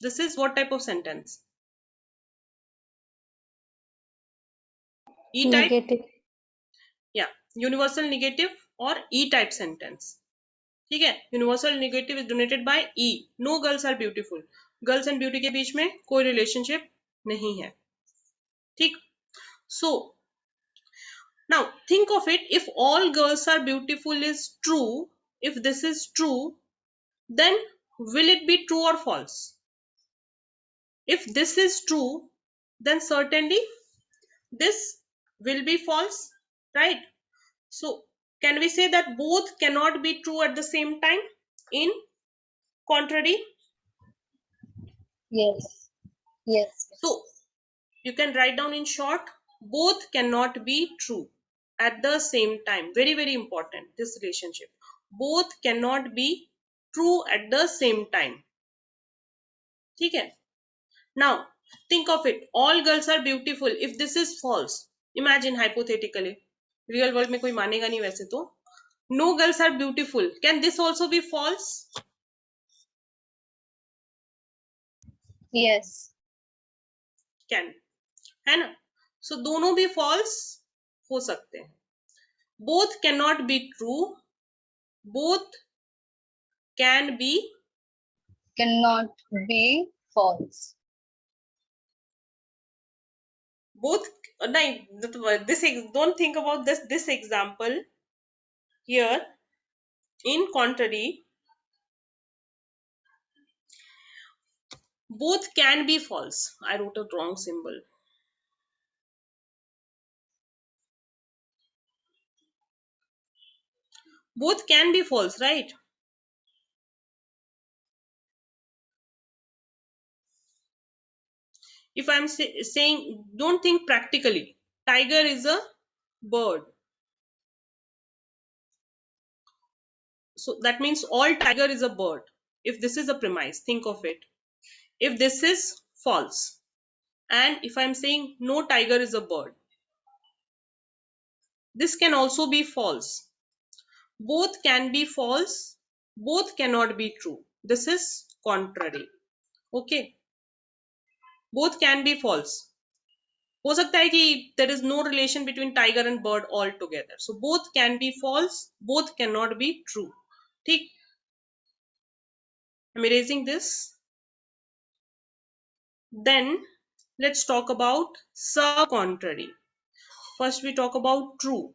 this is what type of sentence? E type? Negative. Yeah, universal negative or E type sentence. ठीक है, universal negative is donated by E. No girls are beautiful, girls and beauty के बीच में कोई relationship नहीं है. ठीक, so now think of it, if all girls are beautiful is true, if this is true, then will it be true or false? If this is true, then certainly this will be false, right? So can we say that both cannot be true at the same time in contrary? Yes. Yes. So you can write down in short, both cannot be true at the same time. Very, very important, this relationship. Both cannot be true at the same time. ठीक है? Now, think of it. All girls are beautiful. If this is false, imagine hypothetically. Real world में कोई मानेगा नहीं वैसे तो. No girls are beautiful. Can this also be false? Yes. Can. है ना? So दोनों भी false हो सकते हैं. Both cannot be true. Both can be Cannot be false. both. नहीं, this don't think about this example here. In contrary, both can be false. I wrote a wrong symbol. Both can be false, right? If I'm saying, don't think practically. Tiger is a bird. So that means all tiger is a bird. If this is a premise, think of it. If this is false, and if I'm saying no tiger is a bird, this can also be false. Both can be false, both cannot be true. This is contrary. Okay, both can be false. हो सकता है कि there is no relation between tiger and bird altogether. So both can be false, both cannot be true. ठीक, I'm erasing this. Then let's talk about sub-contrary. First we talk about true.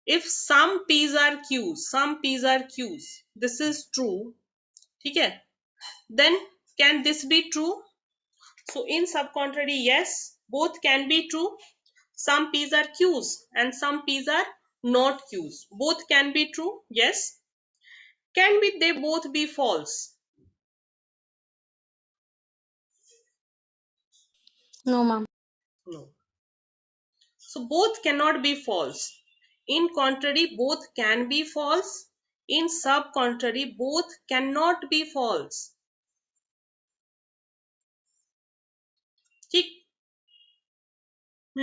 If some P's are Q's, some P's are Q's, this is true. ठीक है? Then can this be true? So in sub-contrary, yes, both can be true. Some P's are Q's and some P's are not Q's. Both can be true, yes. Can they both be false? No, ma'am. No. So both cannot be false. In contrary, both can be false. In sub contrary, both cannot be false. ठीक.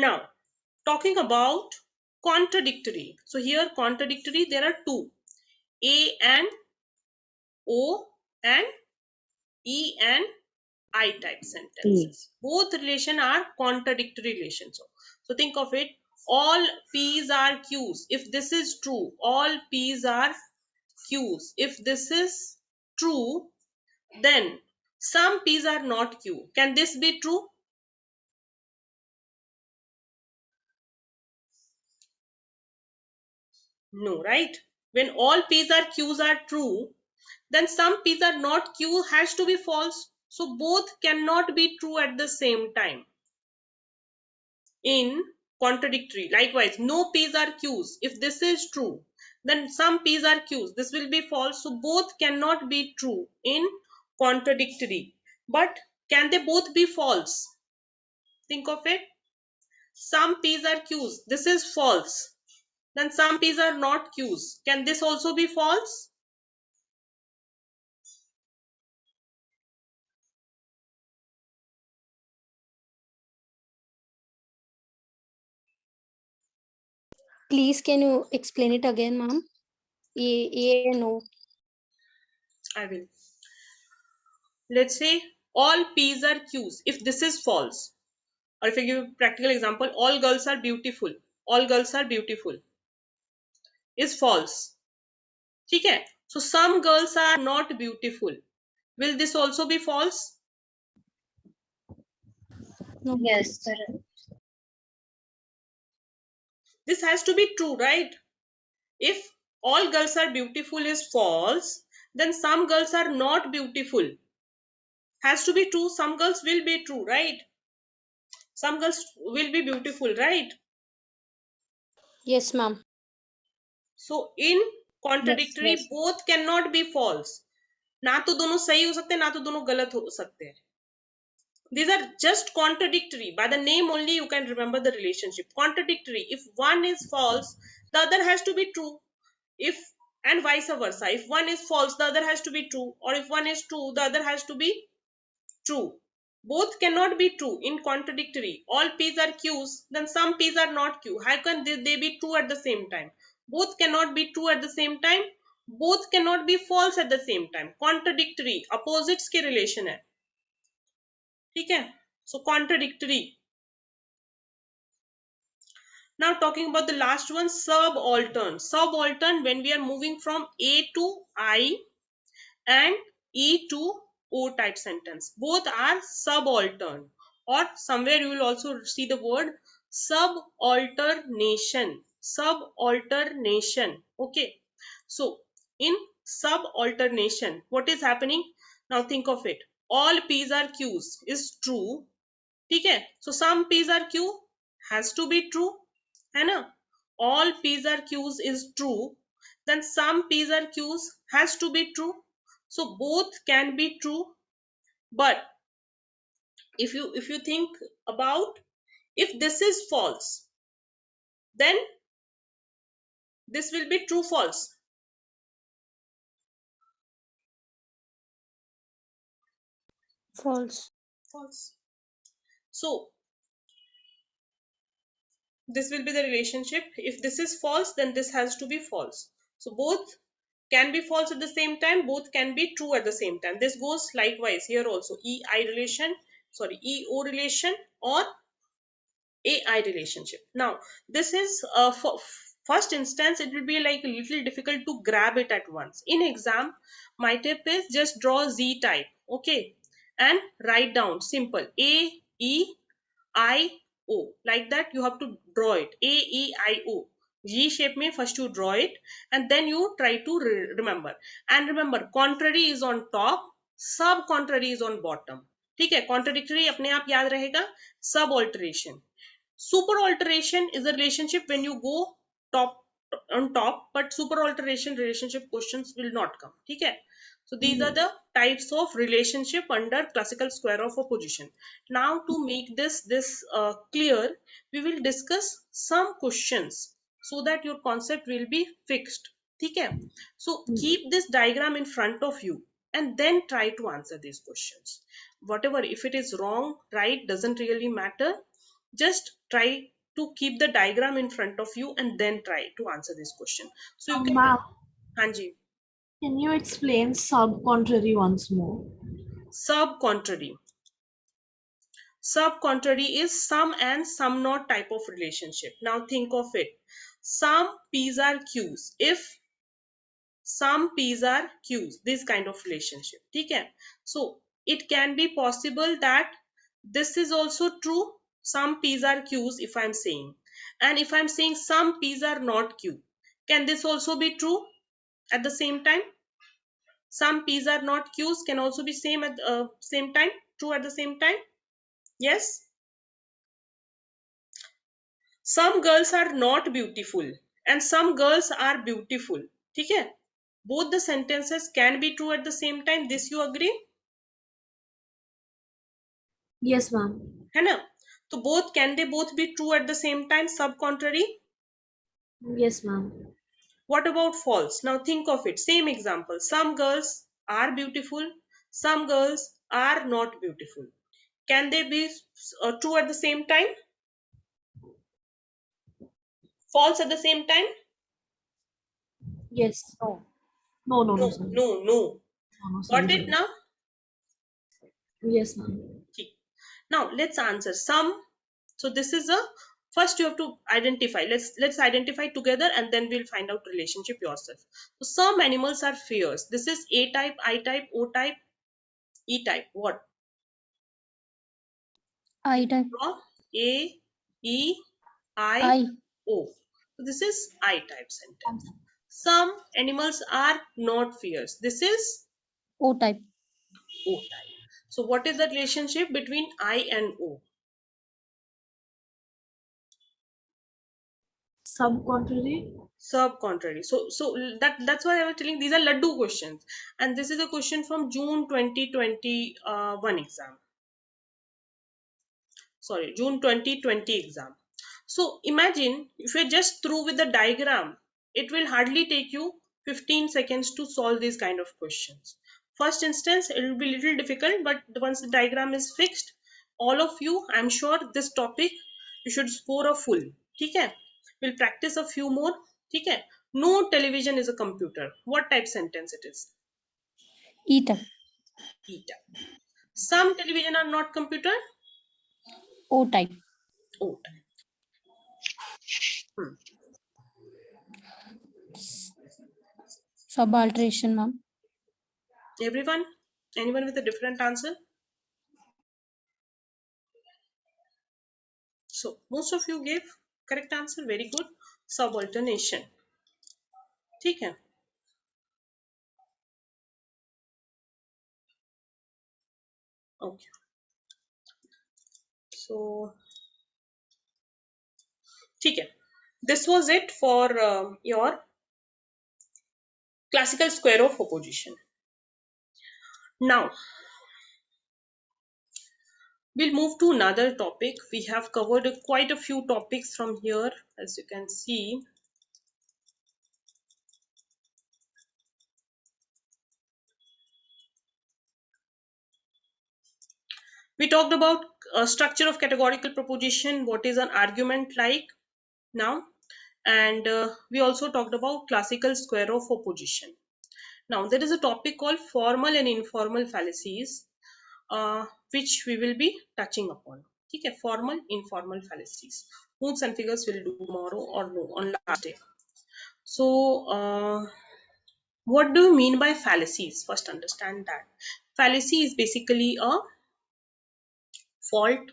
Now talking about contradictory. So here contradictory, there are two, A and O and E and I type sentences. Both relation are contradictory relations. So think of it, all P's are Q's. If this is true, all P's are Q's. If this is true, then some P's are not Q. Can this be true? No, right? When all P's are Q's are true, then some P's are not Q has to be false. So both cannot be true at the same time. In contradictory, likewise, no P's are Q's. If this is true, then some P's are Q's. This will be false. So both cannot be true in contradictory. But can they both be false? Think of it. Some P's are Q's. This is false. Then some P's are not Q's. Can this also be false? Please, can you explain it again, ma'am? A and O. I will. Let's say all P's are Q's. If this is false, or if I give a practical example, all girls are beautiful. All girls are beautiful is false. ठीक है? So some girls are not beautiful. Will this also be false? No. Yes, sir. This has to be true, right? If all girls are beautiful is false, then some girls are not beautiful has to be true. Some girls will be true, right? Some girls will be beautiful, right? Yes, ma'am. So in contradictory, Yes. both cannot be false. ना तो दोनों सही हो सकते हैं, ना तो दोनों गलत हो सकते हैं. These are just contradictory. By the name only you can remember the relationship. Contradictory. If one is false, the other has to be true. If and vice versa. If one is false, the other has to be true. Or if one is true, the other has to be true. Both cannot be true in contradictory. All P's are Q's, then some P's are not Q. How can they be true at the same time? Both cannot be true at the same time. Both cannot be false at the same time. Contradictory. Opposites के relation है. ठीक है? So contradictory. Now talking about the last one, subaltern. Subaltern, when we are moving from A to I and E to O type sentence. Both are subaltern, or somewhere you will also see the word subalternation. Subalternation. Okay. So in subalternation, what is happening? Now think of it. All P's are Q's is true. ठीक है? So some P's are Q has to be true. है ना? All P's are Q's is true. Then some P's are Q's has to be true. So both can be true. But if you think about, if this is false, then this will be true false. False. False. So this will be the relationship. If this is false, then this has to be false. So both can be false at the same time, both can be true at the same time. This goes likewise here also. EO relation or AI relationship. Now this is for first instance, it will be like a little difficult to grab it at once. In exam, my tip is just draw Z type, okay, and write down simple AEIO, like that. You have to draw it AEIO. G shape में first you draw it and then you try to remember. And remember, contrary is on top, sub contrary is on bottom. ठीक है? Contradictory अपने आप याद रहेगा. Sub alteration. Super alteration is a relationship when you go top on top, but super alteration relationship questions will not come. ठीक है? So these are the types of relationship under classical square of opposition. Now to make this clear, we will discuss some questions so that your concept will be fixed. Okay? So keep this diagram in front of you and then try to answer these questions. Whatever, if it is wrong, right, doesn't really matter. Just try to keep the diagram in front of you and then try to answer this question. So you can, Ma'am, Hanji, can you explain sub-contrary once more? sub-contrary. Sub-contrary is some and some not type of relationship. Now think of it. Some P's are Q's. If some P's are Q's, this kind of relationship. Okay? So it can be possible that this is also true. Some P's are Q's if I'm saying. And if I'm saying some P's are not Q, can this also be true at the same time? Some P's are not Q's can also be same at the same time, true at the same time. Yes. Some girls are not beautiful and some girls are beautiful. ठीक है? Both the sentences can be true at the same time. This you agree? Yes, ma'am. है ना? तो both, can they both be true at the same time? Sub-contrary? Yes, ma'am. What about false? Now think of it. Same example. Some girls are beautiful. Some girls are not beautiful. Can they be true at the same time? False at the same time? Yes. No. No, no, no, No, sorry. no, no. No, no, sorry, Got it sorry. now? Yes, ma'am. Okay. Now let's answer some. So this is a, first you have to identify. Let's identify together and then we'll find out relationship yourself. So some animals are fierce. This is A type, I type, O type, E type. What? I type. Draw A, E, I, I. O. So this is I type sentence. Some animals are not fierce. This is O type. O type. So what is the relationship between I and O? Sub-contrary? Sub-contrary. So that's why I was telling these are laddu questions, and this is a question from June 2021 exam. Sorry, June 2020 exam. So imagine if you're just through with the diagram, it will hardly take you 15 seconds to solve these kind of questions. First instance, it will be little difficult, but once the diagram is fixed, all of you, I'm sure this topic, you should score a full. Okay? We'll practice a few more. Okay? No television is a computer. What type sentence it is? E type. E type. Some television are not computer. O type. O type. Subalteration, ma'am. Everyone? Anyone with a different answer? So most of you gave correct answer. Very good. Subalternation. ठीक है? Okay. So ठीक है. This was it for your classical square of opposition. Now we'll move to another topic. We have covered quite a few topics from here, as you can see. We talked about structure of categorical proposition, what is an argument like now, and we also talked about classical square of opposition. Now there is a topic called formal and informal fallacies, which we will be touching upon. Okay, formal, informal fallacies. Moods and figures will do tomorrow or no, on last day. So what do you mean by fallacies? First understand that. Fallacy is basically a fault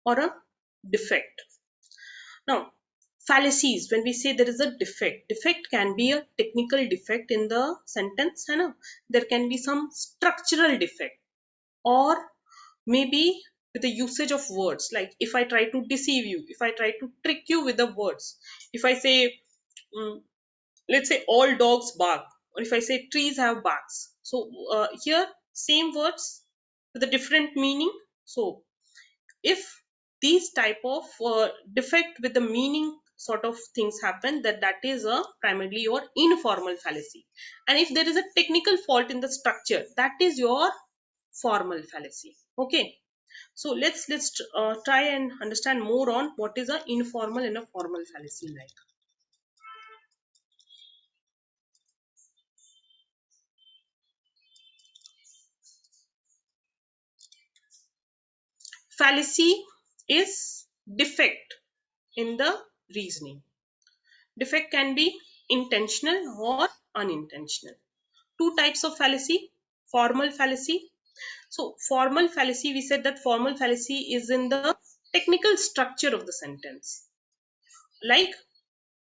or a defect. Now, fallacies, when we say there is a defect can be a technical defect in the sentence, है ना? There can be some structural defect, or maybe with the usage of words. Like if I try to deceive you, if I try to trick you with the words, if I say, let's say all dogs bark, or if I say trees have barks. So here same words with a different meaning. So if these type of defect with the meaning sort of things happen, that is a primarily your informal fallacy. And if there is a technical fault in the structure, that is your formal fallacy. Okay, so let's try and understand more on what is a informal and a formal fallacy like. Fallacy is defect in the reasoning. Defect can be intentional or unintentional. Two types of fallacy. Formal fallacy. So formal fallacy, we said that formal fallacy is in the technical structure of the sentence, like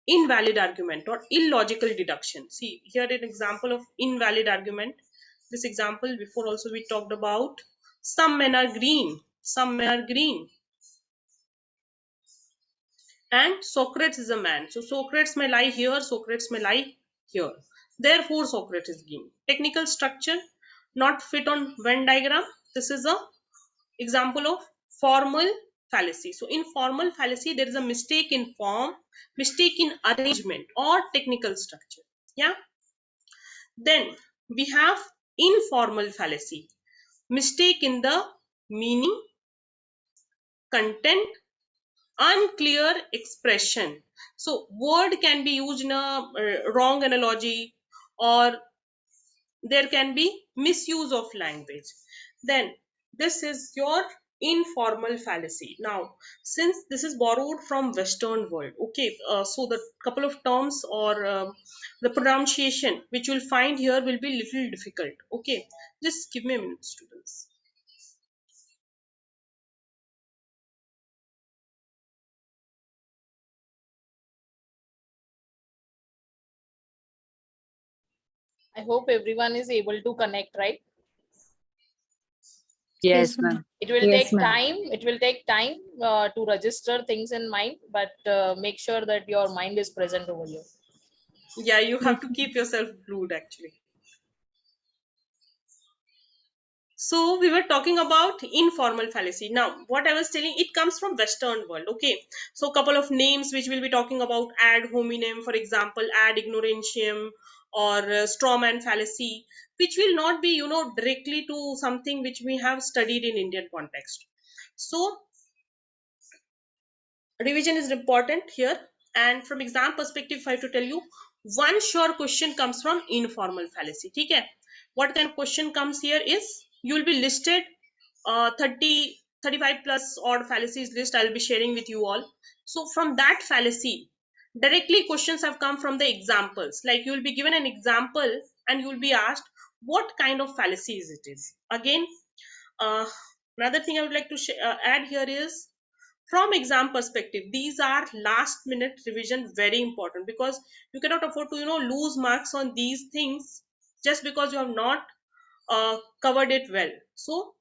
invalid argument or illogical deduction. See here an example of invalid argument. This example before also we talked about some men are green, some men are green, and Socrates is a man. So Socrates may lie here, Socrates may lie here. Therefore Socrates is green. Technical structure not fit on Venn diagram. This is a example of formal fallacy. So in formal fallacy, there is a mistake in form, mistake in arrangement or technical structure. Yeah. Then we have informal fallacy, mistake in the meaning, content, unclear expression. So word can be used in a wrong analogy, or there can be misuse of language. Then this is your informal fallacy. Now since this is borrowed from Western world, okay, so the couple of terms or the pronunciation which you'll find here will be little difficult. Okay, just give me a minute, students. I hope everyone is able to connect, right? Yes, ma'am. It will Yes, take ma'am. time. It will take time to register things in mind, but make sure that your mind is present over here. Yeah, you have Yes, to keep yourself glued actually. So we were talking about informal fallacy. Now, what I was telling, it comes from Western world. Okay, so a couple of names which we'll be talking about: ad hominem, for example, ad ignorantium, or strawman fallacy, which will not be, directly to something which we have studied in Indian context. So revision is important here. And from exam perspective, if I have to tell you, one sure question comes from informal fallacy. Okay, what kind of question comes here is, you will be listed 35 plus odd fallacies list I'll be sharing with you all. So from that fallacy, directly questions have come from the examples. Like you will be given an example and you will be asked what kind of fallacies it is. Again, another thing I would like to add here is, from exam perspective, these are last minute revision, very important, because you cannot afford to lose marks on these things just because you have not covered it well. So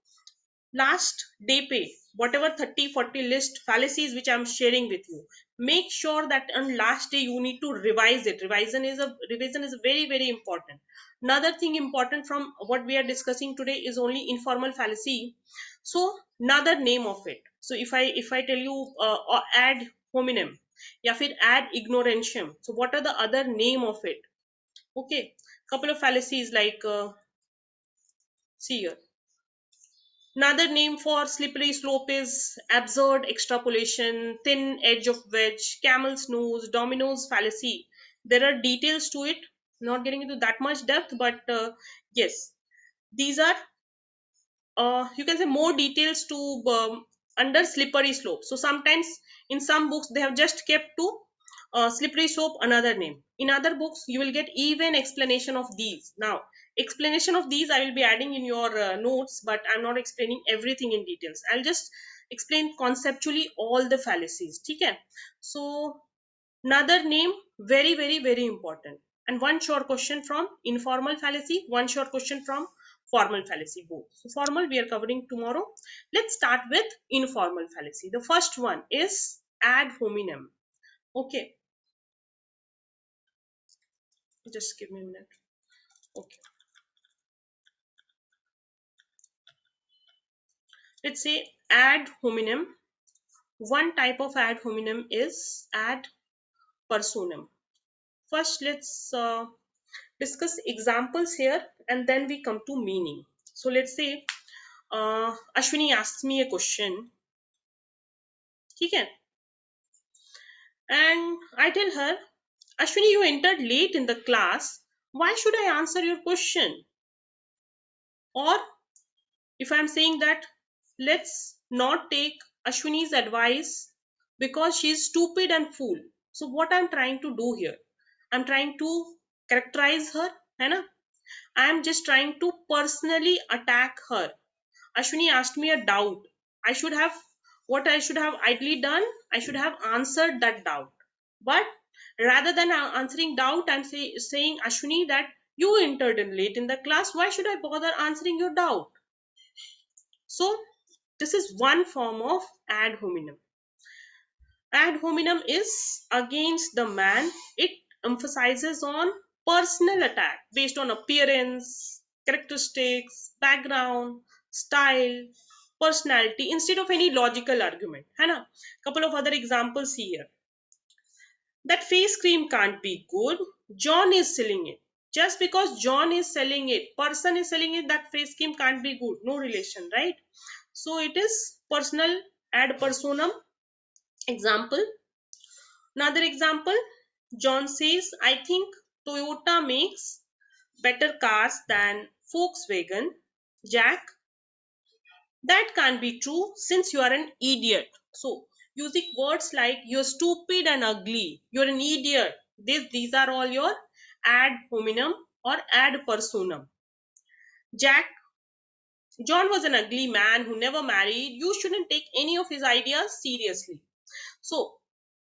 last day pay, whatever 30-40 list fallacies which I'm sharing with you, make sure that on last day you need to revise it. Revision is very important. Another thing important from what we are discussing today is only informal fallacy. So another name of it. So if I tell you ad hominem, या फिर ad ignorantium, so what are the other name of it? Okay, couple of fallacies like see here. Another name for slippery slope is absurd extrapolation, thin edge of wedge, camel's nose, domino's fallacy. There are details to it, not getting into that much depth, but yes, these are, you can say, more details to under slippery slope. So sometimes in some books they have just kept to slippery slope another name. In other books you will get even explanation of these. Now explanation of these I will be adding in your notes, but I'm not explaining everything in details. I'll just explain conceptually all the fallacies. Okay, so another name, very important. And one short question from informal fallacy, one short question from formal fallacy, both. So formal we are covering tomorrow. Let's start with informal fallacy. The first one is ad hominem. Okay, just give me a minute. Okay. Let's say ad hominem. One type of ad hominem is ad personam. First, let's discuss examples here and then we come to meaning. So let's say Ashwini asks me a question. Okay. And I tell her, Ashwini, you entered late in the class. Why should I answer your question? Or if I'm saying that let's not take Ashwini's advice because she's stupid and fool. So what I'm trying to do here, I'm trying to characterize her, है ना? I'm just trying to personally attack her. Ashwini asked me a doubt. I should have ideally done, I should have answered that doubt. But rather than answering doubt, I'm saying Ashwini that you entered in late in the class. Why should I bother answering your doubt? So this is one form of ad hominem. Ad hominem is against the man. It emphasizes on personal attack based on appearance, characteristics, background, style, personality instead of any logical argument. है ना? Couple of other examples here. That face cream can't be good. John is selling it. Just because John is selling it, person is selling it, that face cream can't be good. No relation, right? So it is personal ad personam. Example. Another example. John says, I think Toyota makes better cars than Volkswagen. Jack, that can't be true since you are an idiot. So using words like you're stupid and ugly, you're an idiot. These are all your ad hominem or ad personam. John was an ugly man who never married. You shouldn't take any of his ideas seriously. So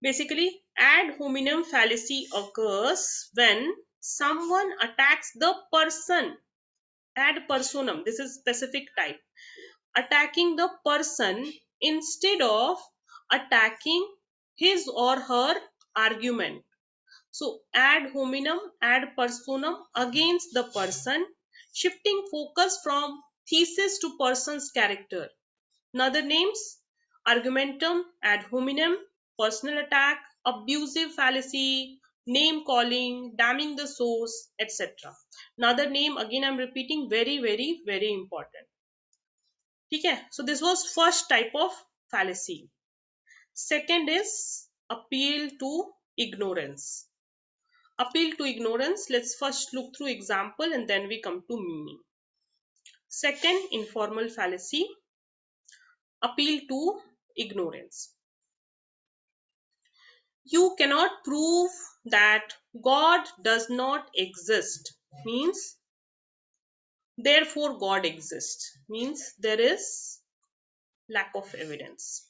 basically, ad hominem fallacy occurs when someone attacks the person. Ad personam, this is specific type. Attacking the person instead of attacking his or her argument. So ad hominem, ad personam against the person, shifting focus from thesis to person's character. Another names, argumentum, ad hominem, personal attack, abusive fallacy, name calling, damning the source, etc. Another name, again I'm repeating, very, very, very important. Okay, so this was first type of fallacy. Second is appeal to ignorance. Appeal to ignorance, let's first look through example and then we come to meaning. Second, informal fallacy, appeal to ignorance. You cannot prove that God does not exist, means therefore God exists, means there is lack of evidence.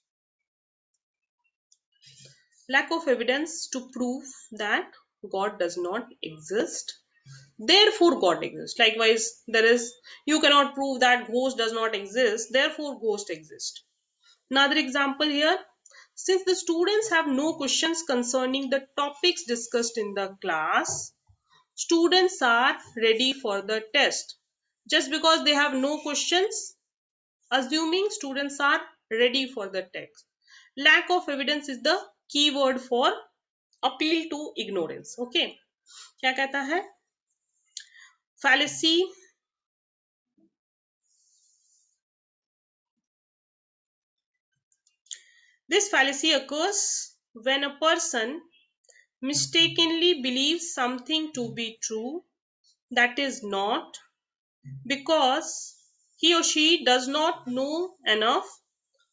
Lack of evidence to prove that God does not exist, therefore God exists. Likewise, you cannot prove that ghost does not exist, therefore ghost exists. Another example here, since the students have no questions concerning the topics discussed in the class, students are ready for the test. Just because they have no questions, assuming students are ready for the test. Lack of evidence is the keyword for appeal to ignorance. Okay, क्या कहता है? Fallacy. This fallacy occurs when a person mistakenly believes something to be true that is not, because he or she does not know enough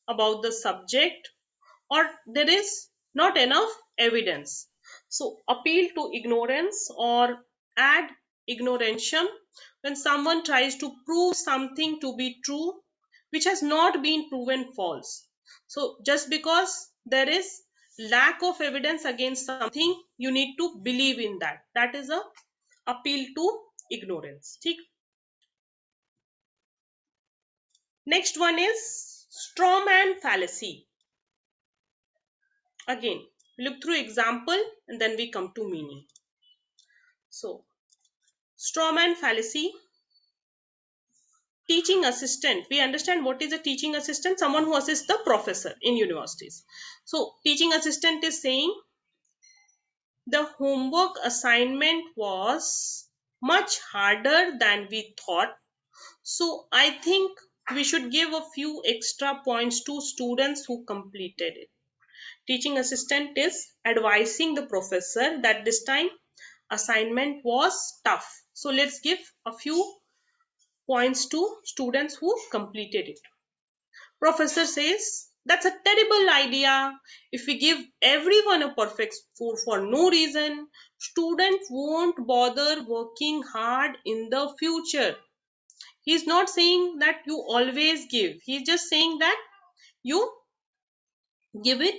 about the subject or there is not enough evidence. So appeal to ignorance or ad ignorantium, when someone tries to prove something to be true which has not been proven false. So just because there is lack of evidence against something, you need to believe in that. That is a appeal to ignorance. ठीक? Next one is straw man fallacy. Again, look through example and then we come to meaning. So Strawman fallacy. Teaching assistant. We understand what is a teaching assistant? Someone who assists the professor in universities. So teaching assistant is saying the homework assignment was much harder than we thought. So I think we should give a few extra points to students who completed it. Teaching assistant is advising the professor that this time assignment was tough. So let's give a few points to students who completed it. Professor says, that's a terrible idea. If we give everyone a perfect score for no reason, students won't bother working hard in the future. He's not saying that you always give. He's just saying that you give it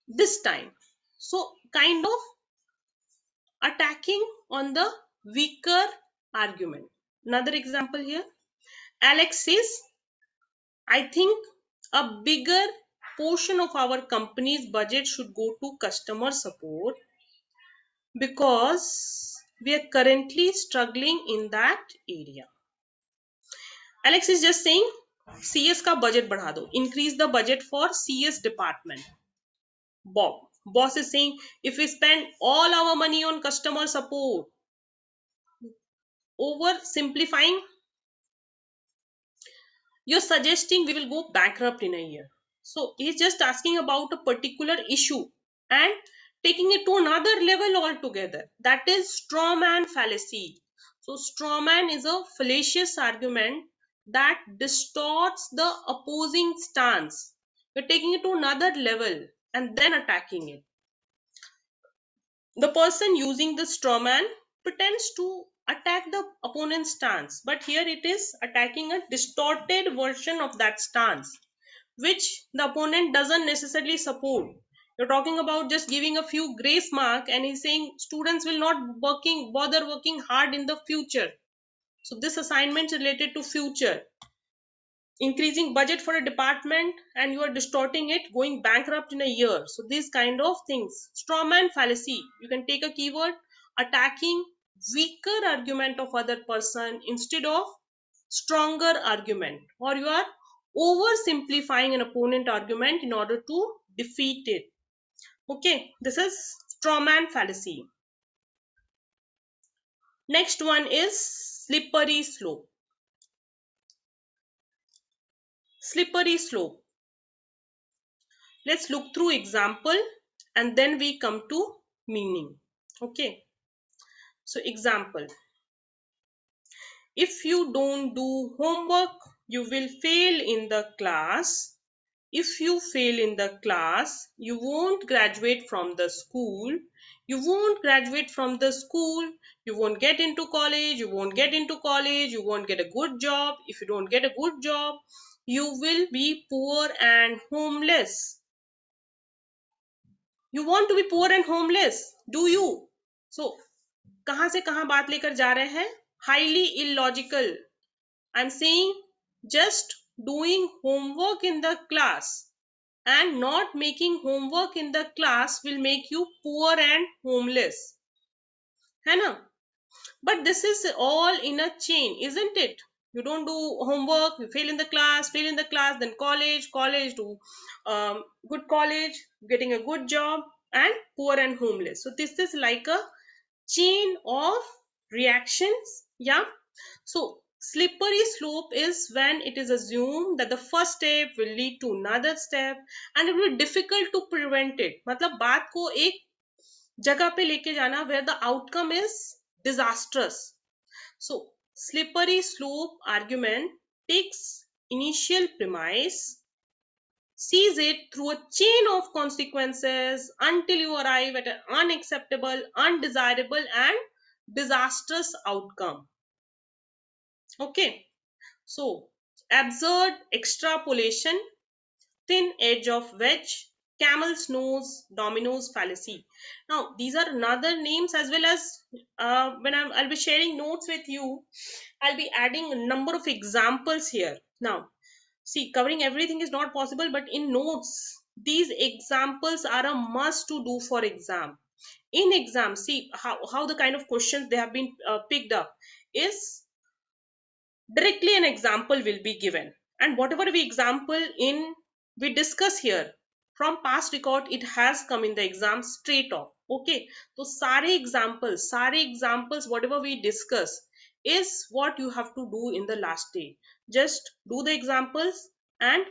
this time. So kind of attacking on the weaker argument. Another example here. Alex says, I think a bigger portion of our company's budget should go to customer support because we are currently struggling in that area. Alex is just saying CS का budget बढ़ा दो, increase the budget for CS department. Boss is saying if we spend all our money on customer support, oversimplifying, you're suggesting we will go bankrupt in a year. So he's just asking about a particular issue and taking it to another level altogether. That is strawman fallacy. So strawman is a fallacious argument that distorts the opposing stance. You're taking it to another level and then attacking it. The person using the strawman pretends to attack the opponent's stance, but here it is attacking a distorted version of that stance, which the opponent doesn't necessarily support. You're talking about just giving a few grace mark, and he's saying students will not bother working hard in the future. So this assignment is related to future. Increasing budget for a department and you are distorting it, going bankrupt in a year. So these kind of things. Strawman fallacy. You can take a keyword, attacking weaker argument of other person instead of stronger argument, or you are oversimplifying an opponent argument in order to defeat it. Okay, this is strawman fallacy. Next one is slippery slope. Slippery slope. Let's look through example and then we come to meaning. Okay. So example. If you don't do homework, you will fail in the class. If you fail in the class, you won't graduate from the school. You won't graduate from the school. You won't get into college. You won't get into college. You won't get a good job. If you don't get a good job, you will be poor and homeless. You want to be poor and homeless, do you? So कहां से कहां बात लेकर जा रहे हैं? Highly illogical. I'm saying just doing homework in the class and not making homework in the class will make you poor and homeless, है ना? But this is all in a chain, isn't it? You don't do homework, you fail in the class, then college to good college, getting a good job, and poor and homeless. So this is like a chain of reactions. Yeah. So slippery slope is when it is assumed that the first step will lead to another step and it will be difficult to prevent it. मतलब बात को एक जगह पे लेके जाना where the outcome is disastrous. So slippery slope argument takes initial premise, sees it through a chain of consequences until you arrive at an unacceptable, undesirable and disastrous outcome. Okay, so absurd extrapolation, thin edge of wedge, camel's nose, dominoes fallacy. Now these are another names, as well as when I'll be sharing notes with you, I'll be adding a number of examples here. Now see, covering everything is not possible, but in notes these examples are a must to do for exam. In exam, see how the kind of questions they have been picked up is directly an example will be given, and whatever we example in we discuss here from past record, it has come in the exam straight off. Okay, so sare examples whatever we discuss is what you have to do in the last day. Just do the examples and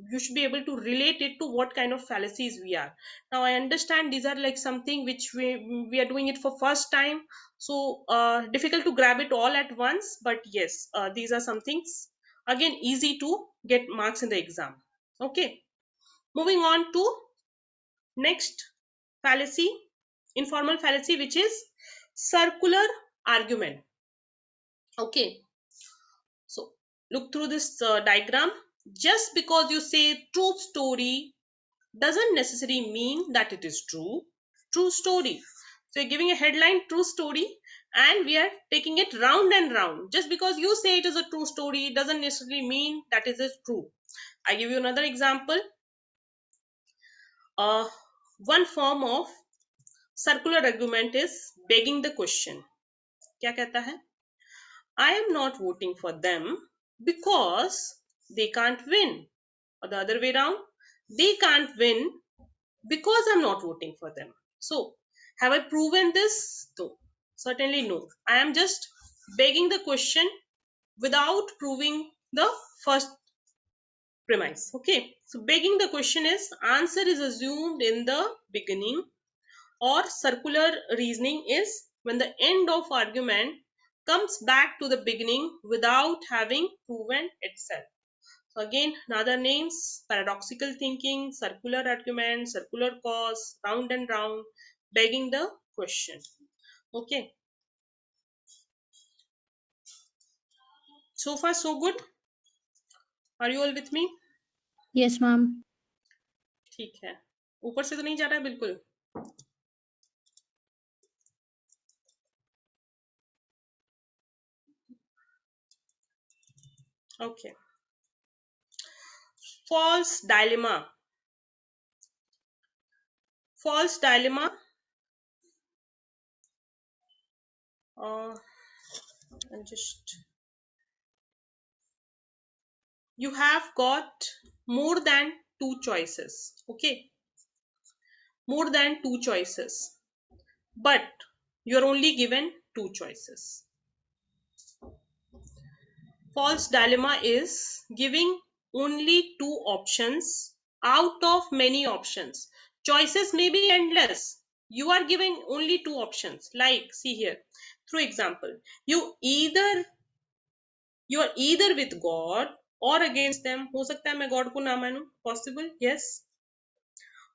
you should be able to relate it to what kind of fallacies we are. Now I understand these are like something which we are doing it for first time, so difficult to grab it all at once, but yes, these are some things again easy to get marks in the exam. Okay, moving on to next fallacy, informal fallacy, which is circular argument. Okay, so look through this diagram. Just because you say true story doesn't necessarily mean that it is true. True story. So you're giving a headline true story and we are taking it round and round. Just because you say it is a true story doesn't necessarily mean that it is true. I give you another example. One form of circular argument is begging the question. क्या कहता है? I am not voting for them because they can't win. Or the other way around, they can't win because I'm not voting for them. So, have I proven this? No, certainly no. I am just begging the question without proving the first premise. Okay, so begging the question is answer is assumed in the beginning, or circular reasoning is when the end of argument comes back to the beginning without having proven itself. So again, another names: paradoxical thinking, circular argument, circular cause, round and round, begging the question. Okay, so far so good. Are you all with me? Yes, ma'am. ठीक है, ऊपर से तो नहीं जा रहा है बिल्कुल. Okay, false dilemma. False dilemma. And just you have got more than two choices. Okay, more than two choices, but you're only given two choices. False dilemma is giving only two options out of many options. Choices may be endless. You are giving only two options. Like, see here, through example, you are either with God or against them. हो सकता है मैं God को ना मानूं. Possible? Yes.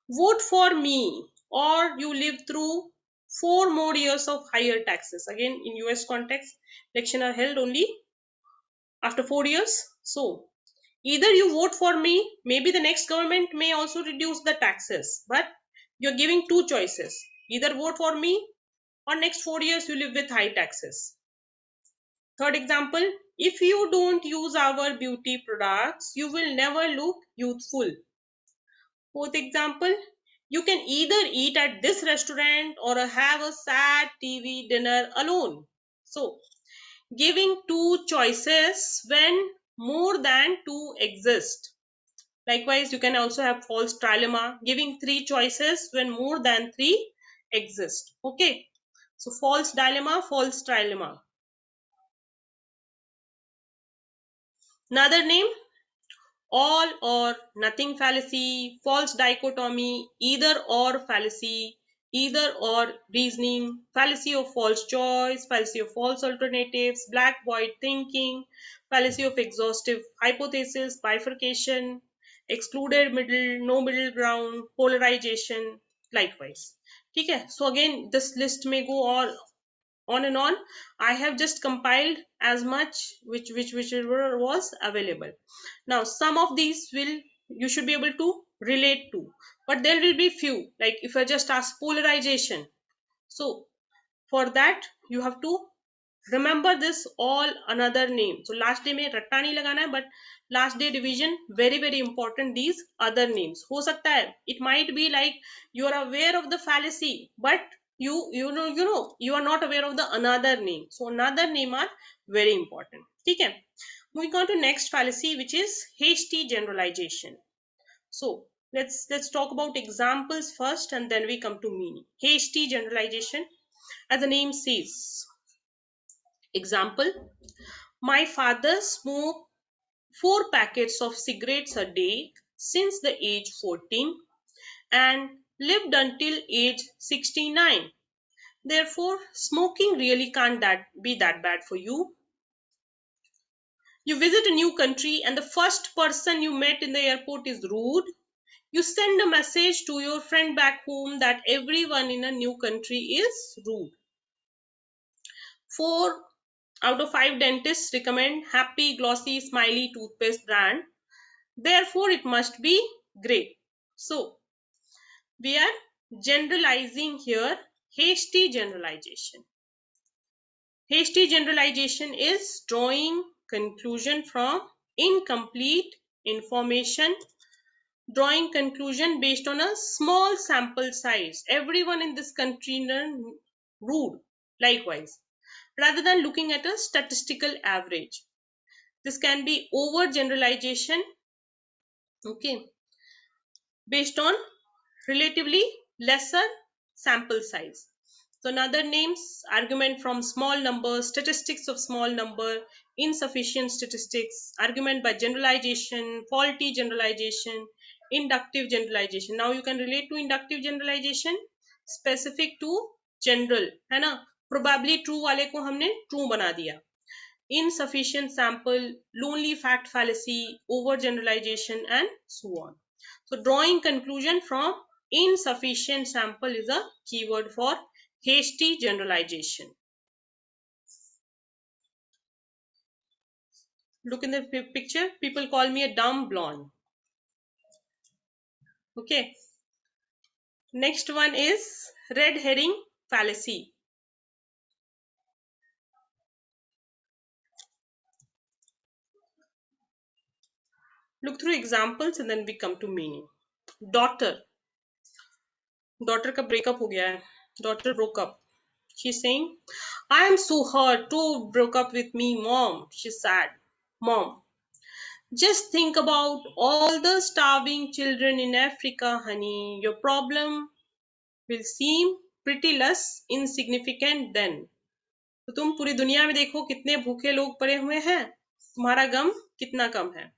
Vote for me or you live through 4 more years of higher taxes. Again, in US context, election are held only after 4 years. So either you vote for me, maybe the next government may also reduce the taxes, but you're giving two choices: either vote for me or next 4 years you live with high taxes. Third example, if you don't use our beauty products, you will never look youthful. Fourth example, you can either eat at this restaurant or have a sad TV dinner alone. So giving two choices when more than two exist. Likewise, you can also have false trilemma, giving three choices when more than three exist. Okay, so false dilemma, false trilemma. Another name, all or nothing fallacy, false dichotomy, either or fallacy, either or reasoning, fallacy of false choice, fallacy of false alternatives, black void thinking, fallacy of exhaustive hypothesis, bifurcation, excluded middle, no middle ground, polarization, likewise. ठीक है, so again this list may go on and on. I have just compiled as much whichever was available. Now some of these will you should be able to relate to, but there will be few, like if I just ask polarization, so for that you have to remember this all another name. So last day में रट्टा नहीं लगाना है, but last day division very important, these other names. हो सकता है it might be like you are aware of the fallacy, but you are not aware of the another name. So another name are very important. ठीक है. Moving on to next fallacy, which is hasty generalization. So let's talk about examples first, and then we come to meaning. Hasty generalization, as the name says. Example: my father smoked 4 packets of cigarettes a day since the age 14 and lived until age 69. Therefore, smoking really can't be that bad for you. You visit a new country and the first person you met in the airport is rude. You send a message to your friend back home that everyone in a new country is rude. 4 out of 5 dentists recommend Happy Glossy Smiley toothpaste brand. Therefore, it must be great. So, we are generalizing here hasty generalization. Hasty generalization is drawing conclusion from incomplete information, drawing conclusion based on a small sample size. Everyone in this country is rude, likewise, rather than looking at a statistical average. This can be overgeneralization, okay, based on relatively lesser sample size. So another names: argument from small number, statistics of small number, insufficient statistics, argument by generalization, faulty generalization, inductive generalization. Now you can relate to inductive generalization, specific to general, है ना. Probably true वाले को हमने true बना दिया. Insufficient sample, lonely fact fallacy, overgeneralization, and so on. So drawing conclusion from insufficient sample is a keyword for hasty generalization. Look in the picture. People call me a dumb blonde. Okay. Next one is red herring fallacy. Look through examples and then we come to meaning. Daughter का breakup हो गया है. Daughter broke up. She's saying, I am so hurt. Too broke up with me, mom. She's sad. Mom, just think about all the starving children in Africa, honey. Your problem will seem pretty less insignificant then. तो तुम पूरी दुनिया में देखो कितने भूखे लोग पड़े हुए हैं, तुम्हारा गम कितना कम है.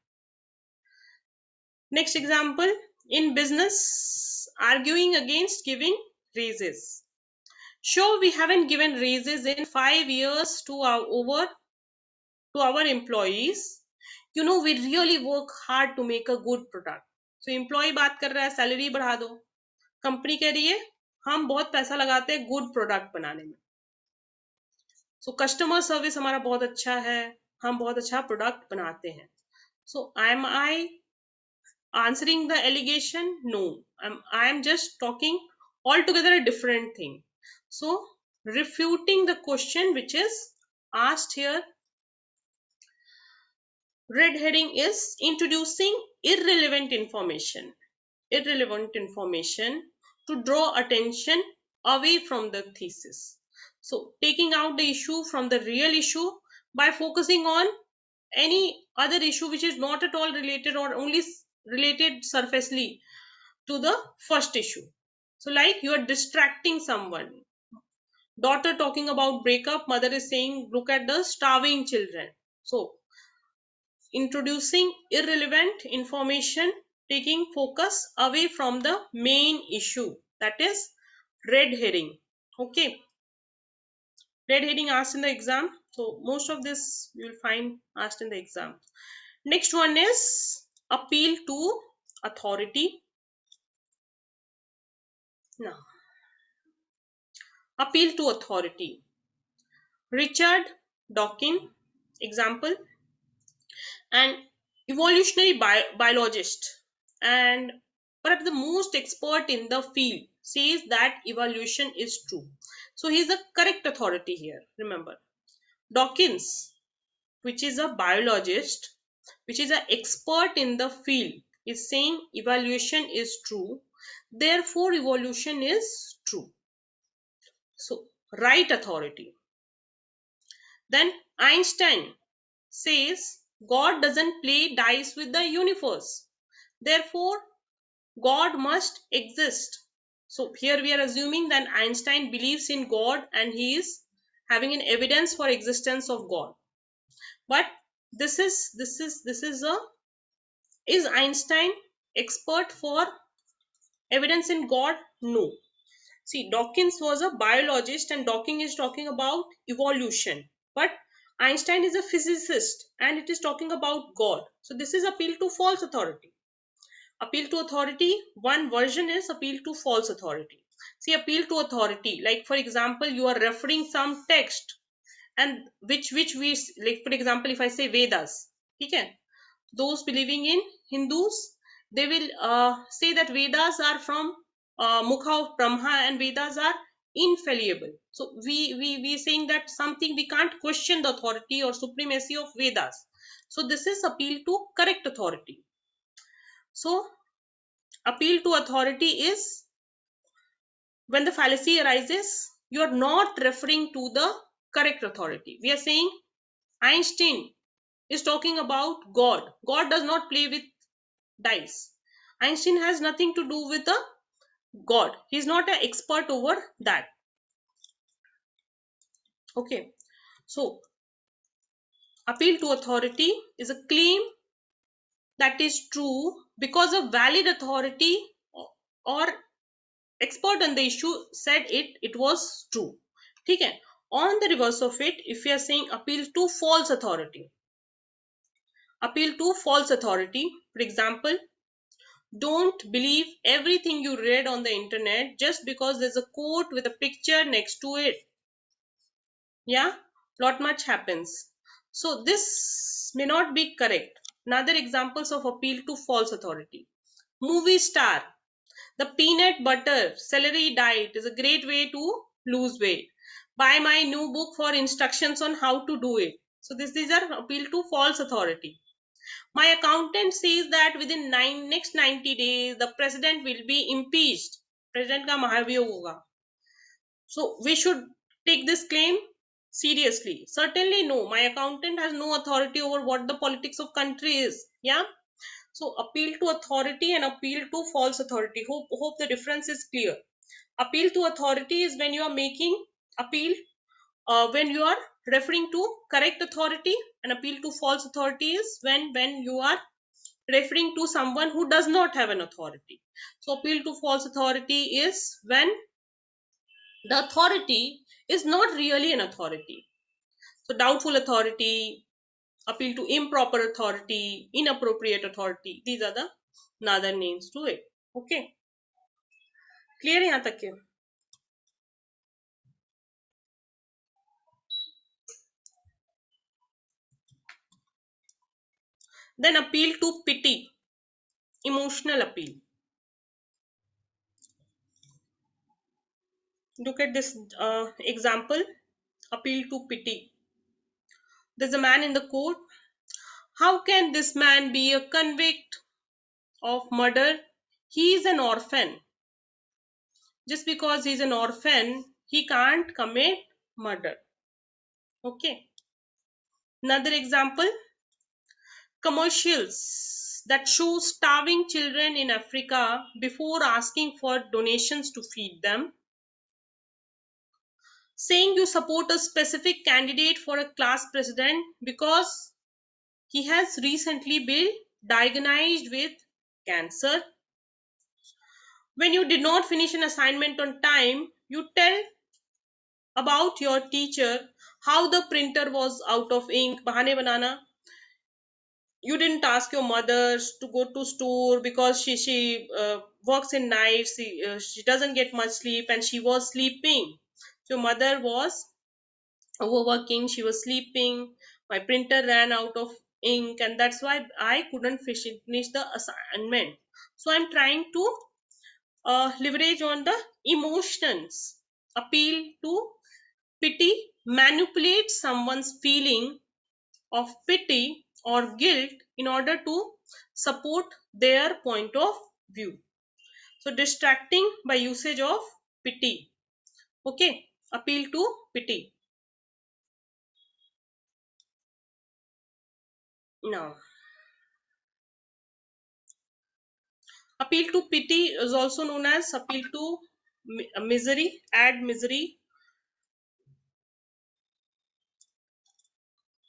Next example, in business, arguing against giving raises. Sure, we haven't given raises in 5 years to our employees. You know, we really work hard to make a good product. So employee बात कर रहा है salary बढ़ा दो, company कह रही है हम बहुत पैसा लगाते हैं गुड प्रोडक्ट बनाने में. सो कस्टमर सर्विस हमारा बहुत अच्छा है, हम बहुत अच्छा प्रोडक्ट बनाते हैं. सो am I answering the allegation? No, I am just talking altogether a different thing. So refuting the question which is asked here. Red herring is introducing irrelevant information to draw attention away from the thesis. So taking out the issue from the real issue by focusing on any other issue which is not at all related or only related surfacely to the first issue. So like you are distracting someone. Daughter talking about breakup, mother is saying look at the starving children. So introducing irrelevant information, taking focus away from the main issue, that is red herring. Okay, red herring asked in the exam, so most of this you will find asked in the exam. Next one is appeal to authority. Now appeal to authority. Richard Dawkins, example, an evolutionary biologist and perhaps the most expert in the field, says that evolution is true. So he is the correct authority here. Remember, Dawkins, which is a biologist, which is an expert in the field, is saying evolution is true. Therefore, evolution is true. right authority. Then Einstein says God doesn't play dice with the universe. Therefore, God must exist. So here we are assuming that Einstein believes in God and he is having an evidence for existence of God. But this is a is Einstein expert for evidence in God? No. See, Dawkins was a biologist and Dawkins is talking about evolution. But Einstein is a physicist and it is talking about God. So this is appeal to false authority. Appeal to authority, one version is appeal to false authority. See, appeal to authority, like for example, you are referring some text and which we, like for example, if I say Vedas, okay, those believing in Hindus, they will say that Vedas are from Mukha of Brahma and Vedas are infallible. So we saying that something we can't question the authority or supremacy of Vedas. So this is appeal to correct authority. So appeal to authority is when the fallacy arises, you are not referring to the correct authority. We are saying Einstein is talking about God. God does not play with dice. Einstein has nothing to do with the God. He is not an expert over that. Okay. So appeal to authority is a claim that is true because a valid authority or expert on the issue said it was true. Okay. On the reverse of it, if we are saying appeal to false authority, for example, don't believe everything you read on the internet just because there's a quote with a picture next to it. Yeah, not much happens. So this may not be correct. Another examples of appeal to false authority. Movie star. The peanut butter celery diet is a great way to lose weight. Buy my new book for instructions on how to do it. So these are appeal to false authority. My accountant says that within next 90 days, the president will be impeached. President का महाभियोग होगा. So we should take this claim seriously. Certainly no. My accountant has no authority over what the politics of country is. Yeah. So appeal to authority and appeal to false authority. Hope the difference is clear. Appeal to authority is when you are making appeal, when you are referring to correct authority, and appeal to false authority is when you are referring to someone who does not have an authority. So appeal to false authority is when the authority is not really an authority. So doubtful authority, appeal to improper authority, inappropriate authority, these are the other names to it. Okay, clear yahan tak ke? Then appeal to pity, emotional appeal. Look at this example, appeal to pity. There's a man in the court. How can this man be a convict of murder? He is an orphan. Just because he's an orphan, he can't commit murder. Okay. Another example, commercials that show starving children in Africa before asking for donations to feed them, saying you support a specific candidate for a class president because he has recently been diagnosed with cancer. When you did not finish an assignment on time, you tell about your teacher how the printer was out of ink. Bahane banana. You didn't ask your mother to go to store because she works in nights. She doesn't get much sleep and she was sleeping. So mother was overworking. She was sleeping. My printer ran out of ink and that's why I couldn't finish the assignment. So I'm trying to leverage on the emotions, appeal to pity, manipulate someone's feeling of pity or guilt in order to support their point of view. So distracting by usage of pity. Okay. appeal to pity. Now, appeal to pity is also known as appeal to misery, add misery.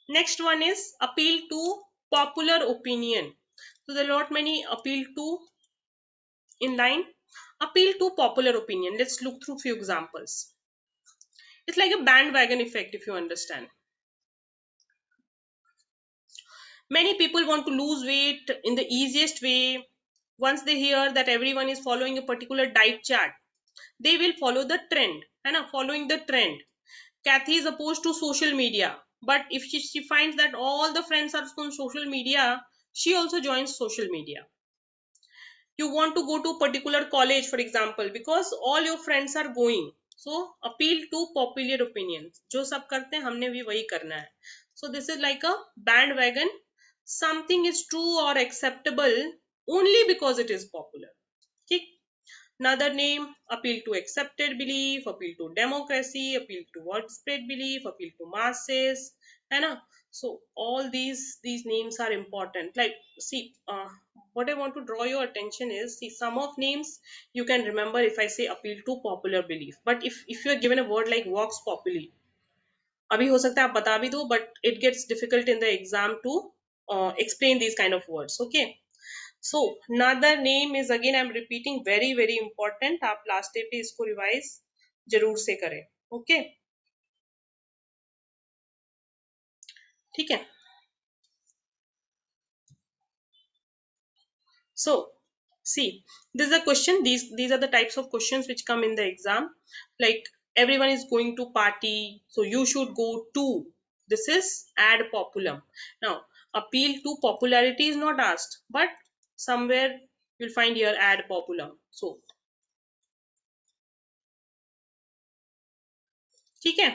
Next one is appeal to popular opinion. So there are not many appeal to in line. Appeal to popular opinion. Let's look through few examples. It's like a bandwagon effect, if you understand. Many people want to lose weight in the easiest way. Once they hear that everyone is following a particular diet chart, they will follow the trend. Following the trend. Kathy is opposed to social media, but if she finds that all the friends are on social media, she also joins social media. You want to go to a particular college, for example, because all your friends are going. So appeal to popular opinions. जो सब करते हैं हमने भी वही करना है. So this is like a bandwagon. Something is true or acceptable only because it is popular. ठीक? Another name, appeal to accepted belief, appeal to democracy, appeal to widespread belief, appeal to masses. So all these names are important. Like, see, what I want to draw your attention is, see, some of names you can remember if I say appeal to popular belief. But if you are given a word like vox populi, अभी हो सकता है आप बता भी दो, but it gets difficult in the exam to explain these kind of words. Okay. So another name is, again I'm repeating, very very important. आप last day पे इसको revise जरूर से करें. Okay. ठीक है. So see, this is a question. These are the types of questions which come in the exam. Like, everyone is going to party, so you should go too. This is ad populum. Now, appeal to popularity is not asked, but somewhere you'll find here ad populum. So ठीक है.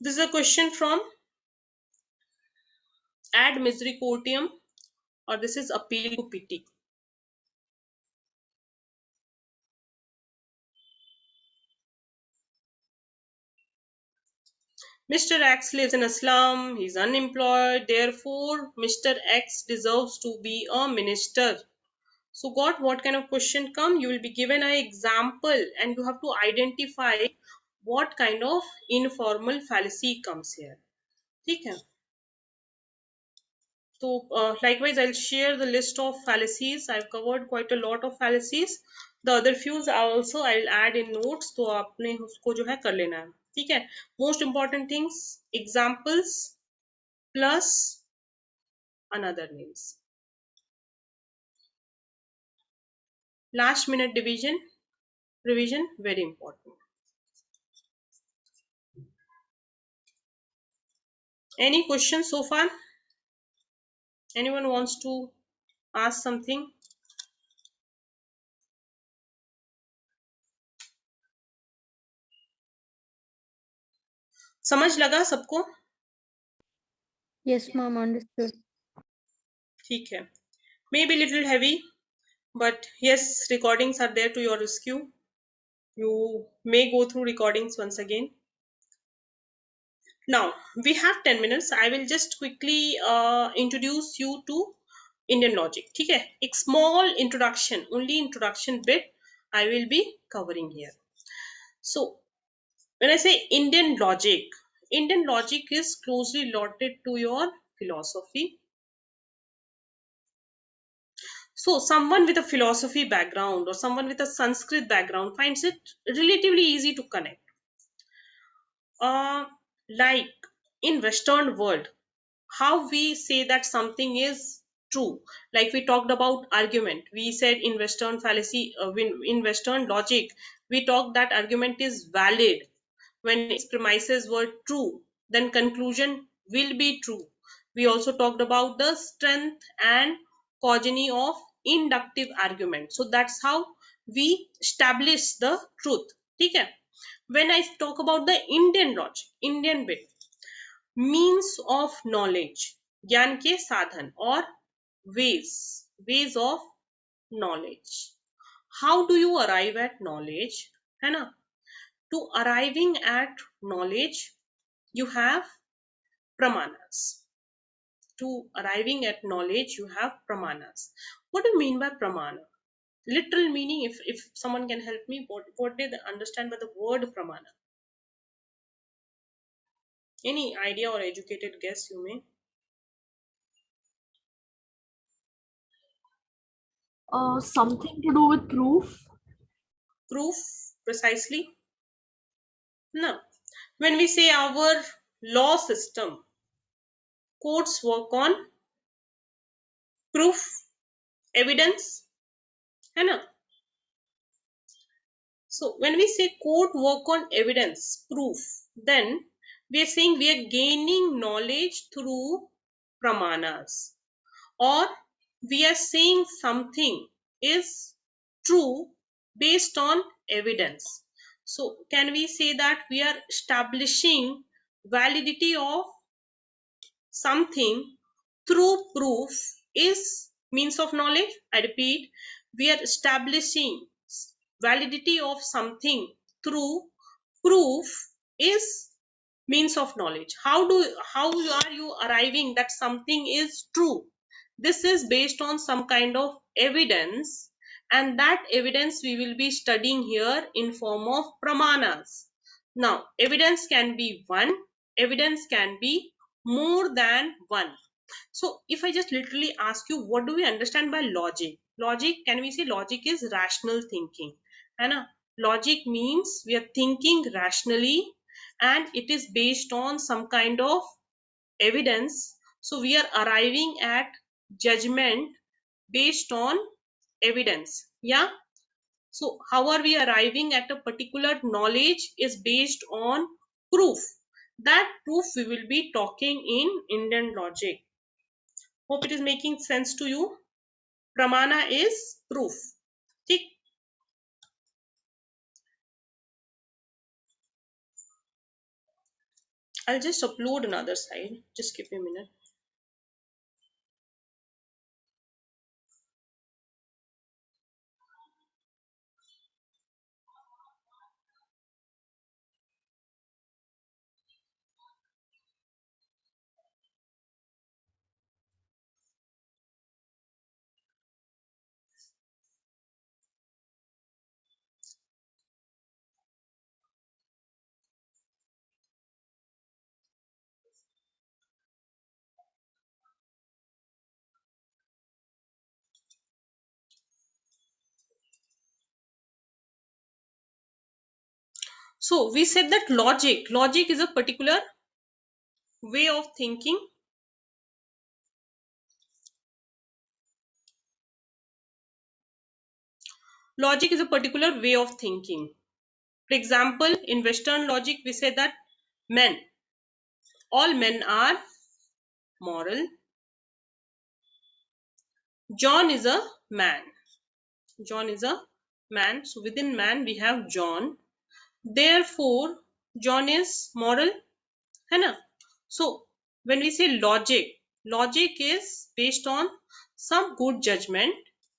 This is a question from ad misericordiam, or this is appeal to pity. Mr. X lives in a slum, he's unemployed, therefore Mr. X deserves to be a minister. So what kind of question come? You will be given an example and you have to identify what kind of informal fallacy comes here. ठीक है. So likewise, I'll share the list of fallacies. I've covered quite a lot of fallacies. The other few also I'll add in notes. तो आपने उसको जो है कर लेना है. ठीक है. Most important things, examples plus another names. Last minute revision, very important. Any questions so far? Anyone wants to ask something? समझ लगा सबको? Yes, ma'am, understood. ठीक है. Maybe little heavy, but yes, recordings are there to your rescue. You may go through recordings once again. Now we have 10 minutes. I will just quickly introduce you to Indian logic. ठीक है. एक small introduction, only introduction bit I will be covering here. So when I say Indian logic is closely related to your philosophy. So someone with a philosophy background or someone with a Sanskrit background finds it relatively easy to connect. Like in Western world, how we say that something is true. Like we talked about argument. We said in Western fallacy, in Western logic, we talked that argument is valid when its premises were true, then conclusion will be true. We also talked about the strength and cogeny of inductive argument. So that's how we establish the truth. ठीक है. When I talk about the Indian logic, Indian bit, means of knowledge, ज्ञान के साधन और ways of knowledge. How do you arrive at knowledge? है ना? To arriving at knowledge, you have pramanas. To arriving at knowledge, you have pramanas. What do you mean by pramana? Literal meaning, if someone can help me, what they understand by the word pramana? Any idea or educated guess you may? Something to do with proof. Proof, precisely? No. When we say our law system, courts work on proof, evidence, है ना? So when we say court work on evidence, proof, then we are saying we are gaining knowledge through pramanas, or we are saying something is true based on evidence. So can we say that we are establishing validity of something through proof is means of knowledge? I repeat, we are establishing validity of something through proof is means of knowledge. How are you arriving that something is true? This is based on some kind of evidence, and that evidence we will be studying here in form of pramanas. Now evidence can be one, evidence can be more than one. So if I just literally ask you, what do we understand by logic? Logic, can we say logic is rational thinking? And logic means we are thinking rationally, and it is based on some kind of evidence. So we are arriving at judgment based on evidence. Yeah. So how are we arriving at a particular knowledge is based on proof. That proof we will be talking in Indian logic. Hope it is making sense to you. Pramana is proof. ठीक? I'll just upload another slide. Just give me a minute. So we said that logic is a particular way of thinking. Logic is a particular way of thinking. For example, in Western logic, we say that all men are moral. John is a man. John is a man. So within man, we have John. Therefore, John is moral. है ना? So when we say logic is based on some good judgment,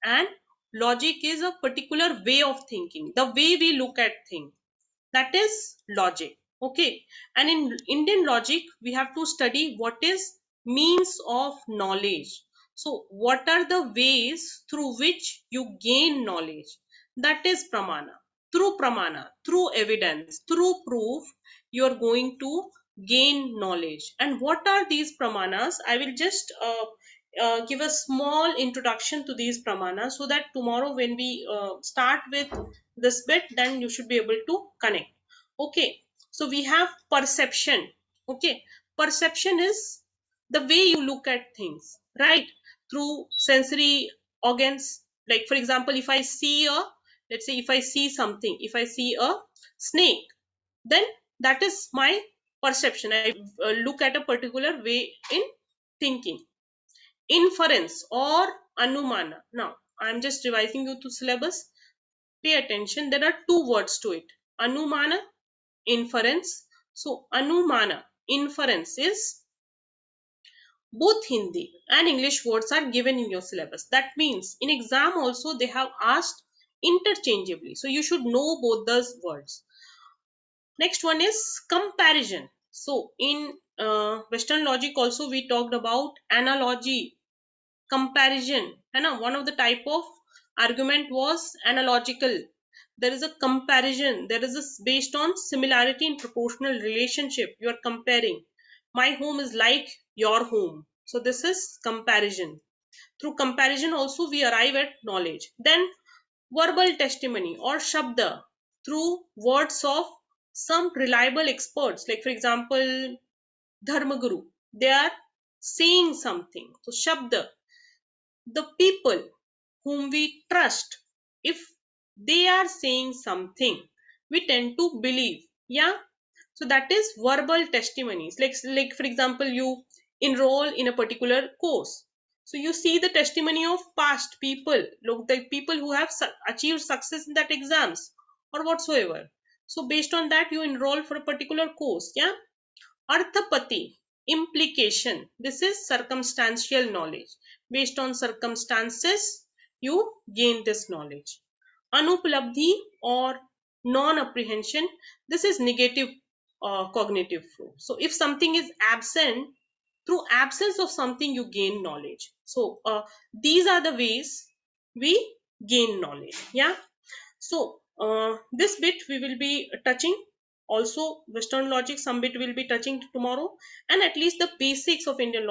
and logic is a particular way of thinking, the way we look at things. That is logic. Okay. And in Indian logic, we have to study what is means of knowledge. So what are the ways through which you gain knowledge? That is pramana, through evidence, through proof, you are going to gain knowledge. And what are these pramanas? I will just give a small introduction to these pramanas, so that tomorrow when we start with this bit, then you should be able to connect. Okay. So we have perception. Okay. Perception is the way you look at things, right? Through sensory organs. Like for example, if I see let's say if I see something, if I see a snake, then that is my perception. I look at a particular way in thinking. Inference or anumana. Now I'm just revising you to syllabus. Pay attention. There are two words to it. Anumana inference. So anumana, inference is both Hindi and English words are given in your syllabus. That means in exam also they have asked interchangeably. So you should know both those words. Next one is comparison. So in Western logic also we talked about analogy, comparison. One of the type of argument was analogical. There is a comparison. There is a based on similarity in proportional relationship. You are comparing. My home is like your home. So this is comparison. Through comparison also we arrive at knowledge. Then verbal testimony or shabda, through words of some reliable experts, like for example Dharmaguru, they are saying something. So shabda, the people whom we trust, if they are saying something, we tend to believe. Yeah. So that is verbal testimonies. Like for example, you enroll in a particular course. So you see the testimony of past people, look, the people who have achieved success in that exams or whatsoever. So based on that, you enroll for a particular course. Yeah. Arthapati, implication. This is circumstantial knowledge. Based on circumstances, you gain this knowledge. Anuplabdhi or non-apprehension. This is negative cognitive flow. So if something is absent, through absence of something you gain knowledge. So these are the ways we gain knowledge. Yeah. So this bit we will be touching. Also Western logic, some bit will be touching tomorrow, and at least the basics of Indian logic